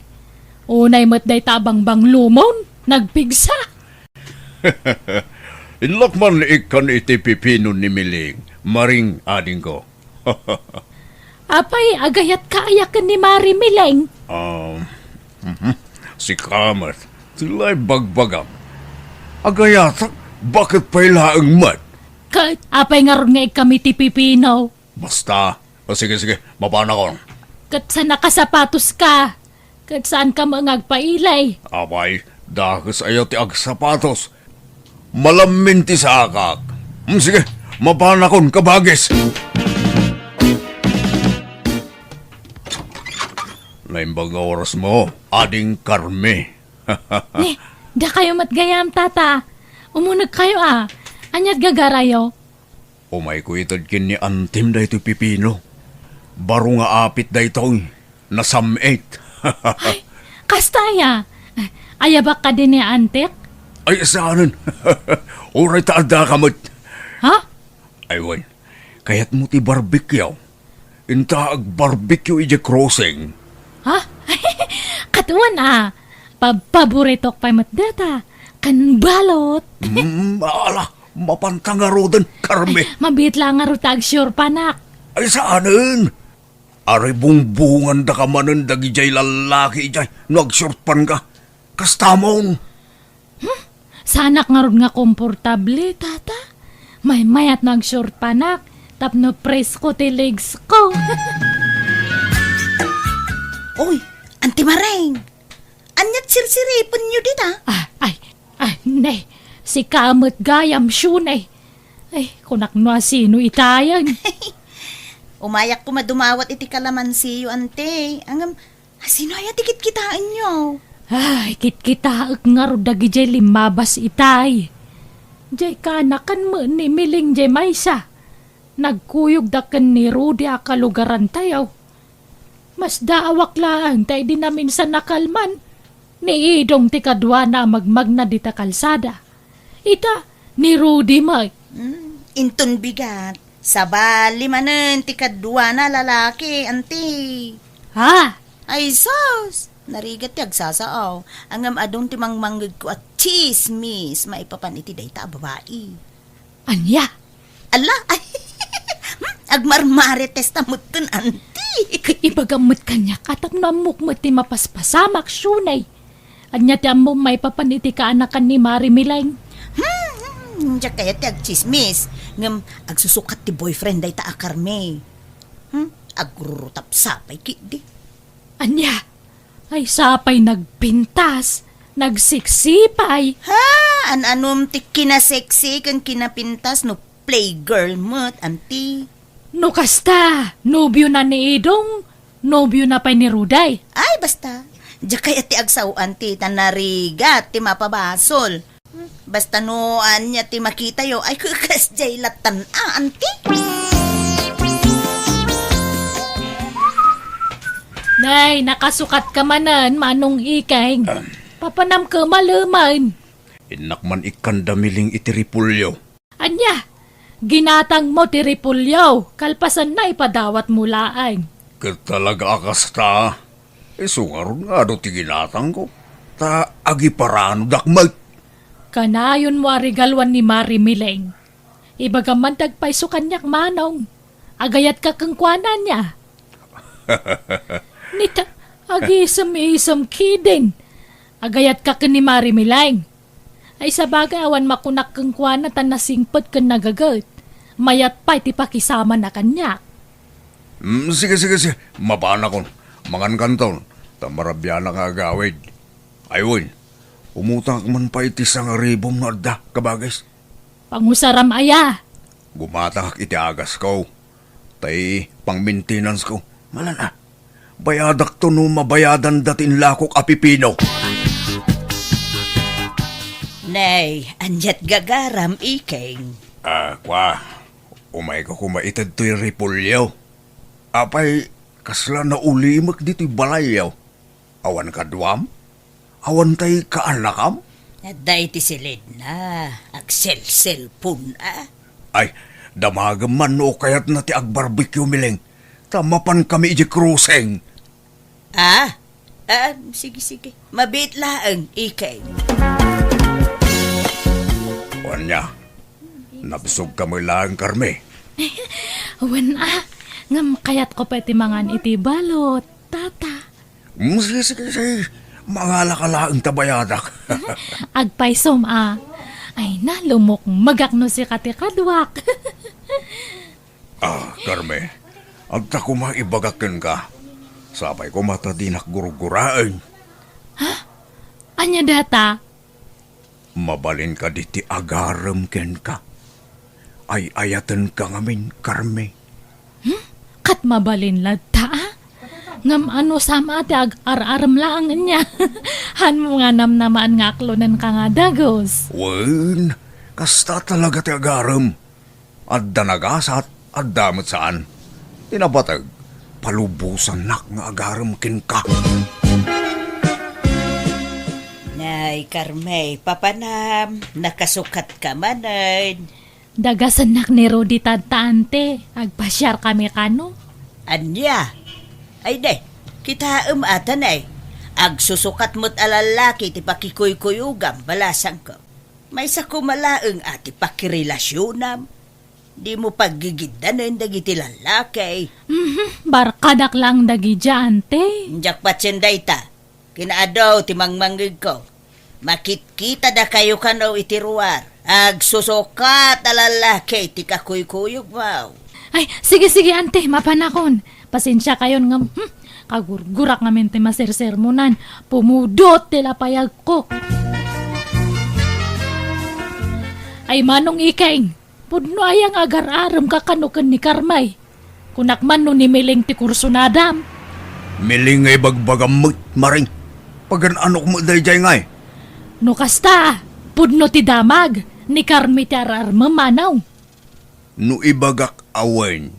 Unay matday tabang bang lumon, nagpigsa. Inlakman ikan iti pipino ni Miling, maring ading ko. Apay, agayat kaayakan ni Mari Mileng. Si Kamat, sila'y bagbagam. Agayatak, bakit pa ilaang mat? Kahit apay nga ron nga kami ti pipinaw. Basta, sige, mapana ko. Kat sa nakasapatos ka. Kat saan ka mangagpailay. Abay, dahil ayaw ti agsapatos. Malamin ti sakak. Sige, mapana kon kabagis. Naimbag nga oras mo, ading Carme. Ni, da kayo matgayam, tata. Umunag kayo Anyat gagarayo. Umay ko itad kin ni Antim da ito pipino. Baro nga apit da ito, nasamait. Ay, kastaya. Ayabak ka din ni antik? Ay, saanan? Uray taada kamot. Ha? Aywan, kayat mo ti barbecue. Intaag barbecue ije crossing. Ha? Katuan Paborito pa matdata. Kan balot. Ala, mapantangaro din, Carme. Mabit lang nga rutag sure panak. Ay, saanan? Aray bungbungan da ka manan dagi jay lalaki jay. Nagsurpan ka. Kastamon. Sanak nga ron nga komportable, tata. May mayat nag sure panak. Tapno press ko ti legs ko. Uy, Auntie Maring. Anyat sirsiripon nyo din Nay. Si kamot gayam syunay. Ay, kunak no sino itayang. Umayak ko madumawat iti kalamansiyo, ante. Sino ay tikit kitaan nyo? Ay, kit-kitaak nga ro dagi jay limabas itay. Jay kanakan mo ni Miling jay maysa. Nagkuyog dakan ni Rudy akalugaran tayo. Mas daawak lang tay di namin sa nakalman. Ni idong ti kadwa na magmag na dita kalsada. Ita, ni Rudy mag. Inton bigat. Sabali manen ti kadwa na lalaki, ante. Ha? Ay sos! Narigat ti agsasaaw. Angam adong ti mangmanggag ko at chismis. Maipapan iti dayta babae. Anya? Ala! Ay! Agmarmare testamutun, ante. Ibagamot kanya katak namuk mo ti mapaspasamak syunay. Anya ti amo may papaniti ka anakan ni Mari Mileng. Diyak kaya ti agchismis. Ngam agsusukat ti boyfriend day ta Carme. Agrurutap sapay kidi. Anya? Ay sapay nagpintas. Nagsiksipay. Ha? Anom ti kinaseksi kan kinapintas no playgirl mo't, auntie. No kasta, nobyo na ni Idong. nobyo na pa ni Ruday. Ay, basta. Diya kaya ti agsawan ti tanarigat, ti mapabasol. Basta noan niya ti makita yo, ay kukas jay latan anti. Nay, nakasukat ka manan, manong Ikeng. Papanam ka malaman. Inakman ikandamiling itiripulyo. Anya, ginatang mo ti Repulyo, kalpasan na ipadawat mulaan. Talaga akasta. Sungaron nga do ti ginatang ko. Ta agi parano dakmay. Kanayon mo arigalwan ni Mari Mileng. Ibagaman tagpaiso kanyak manong. Agayat ka kang kwanan niya. Nita, agisam-isam kidin. Agayat ka ni Mari Mileng. Ay sa bagay awan makunak kang kwanan tan nasingpot kan nagagat. Mayat pa iti pakisama na kanyak. Sige. Mapana kon. Mangan kanton. Tamarabya na nga agawid. Ayun. Umutang man pa iti sang ribom na da, kabagis. Pangusaram aya. Gumatak iti agas ko. Tay pang maintenance ko. Malala. Bayadak to no mabayadan datin lakok apipino. Nay, anjat gagaram Ikeng. Kwa. Umay ko kumaitad to'y repulyo. Apay, kasla na ulimak dito'y balayaw. Awan ka duwam? Awan tay kaanakam? Naday ti silid na, agsel-selpon Ay, damagam man no kayat na ti agbarbecue mileng. Tamapan kami iji kruseng. Sige. Mabit laang, Ikeng. Wanya, nabsog kami lang karme. Wan ngam kayat ko pati mangan iti balot, tata. Sige. Mangala ka lang tabayadak. Agpaisom Ay nalumok magakno si katikadwak. Karme, agta ko maibagakin ka. Sabay ko matadinak guruguraan. Anya data? Mabalin ka diti agaram ken ka. Ay ayatan ka ngamin, Karme. Kat mabalin ladta Ngam ano sama ati ag-ar-aram lang niya. Han mo nga namnamaan nga aklonan ka nga dagos. Wen, kasta talaga ti agaram. Adda nagasat, adda mo't saan. Tinabatag, palubusan nak nga agaram ken ka. Nay, Carme, papanam, nakasukat ka manan. Dagasanak ni Rudy tante. Agpasyar kami kano. Anya? Ay de, kita atan ay. Agsusukat mo't alalaki ti pakikuy-kuyugam balasang ko. May sa kumalaeng ati pakirelasyon Di mo paggigidanan dagiti lalaki. Barkadak lang dagi ante. Njak patsenday ta. Kinaadaw ti mangmanggig ko. Makit-kita da kayo kanaw iti ruwar. Agsusukat alalaki ti kakuy-kuyug wow. Ay, sige ante, mapanakon. Pasensya kayon nga, kagurgurak ngamin ti masersermonan. Pumudot tila payag ko. Ay manong Ikeng, pudno ayang agar-aram kakanukan ni Karmay. Kunakman no ni Miling ti kursunadam. Miling ngay bagbagam mo't maring. Pagan anok mo dayjay ngay. No kasta, pudno ti damag, ni Karmi ti arar mamanaw. No ibagak awen.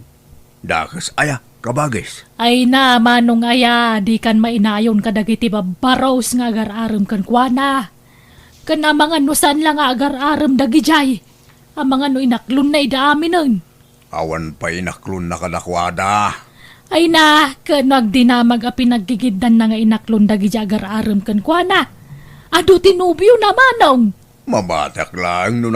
Dakas aya, kabagis. Ay na, manong aya, di kan mainayon kadagiti babaros nga agar-aram kan kuana. Kana mga nusan lang nga agar-aram dagijay. Ang mga no inaklon na idaamin nun. Awan pa inaklon na kadakwada. Ay na, kanagdinamag a pinaggigiddan na nga inaklon dagijay agar-aram kan kuana. Ado tinubyo na manong. Mabatak lang no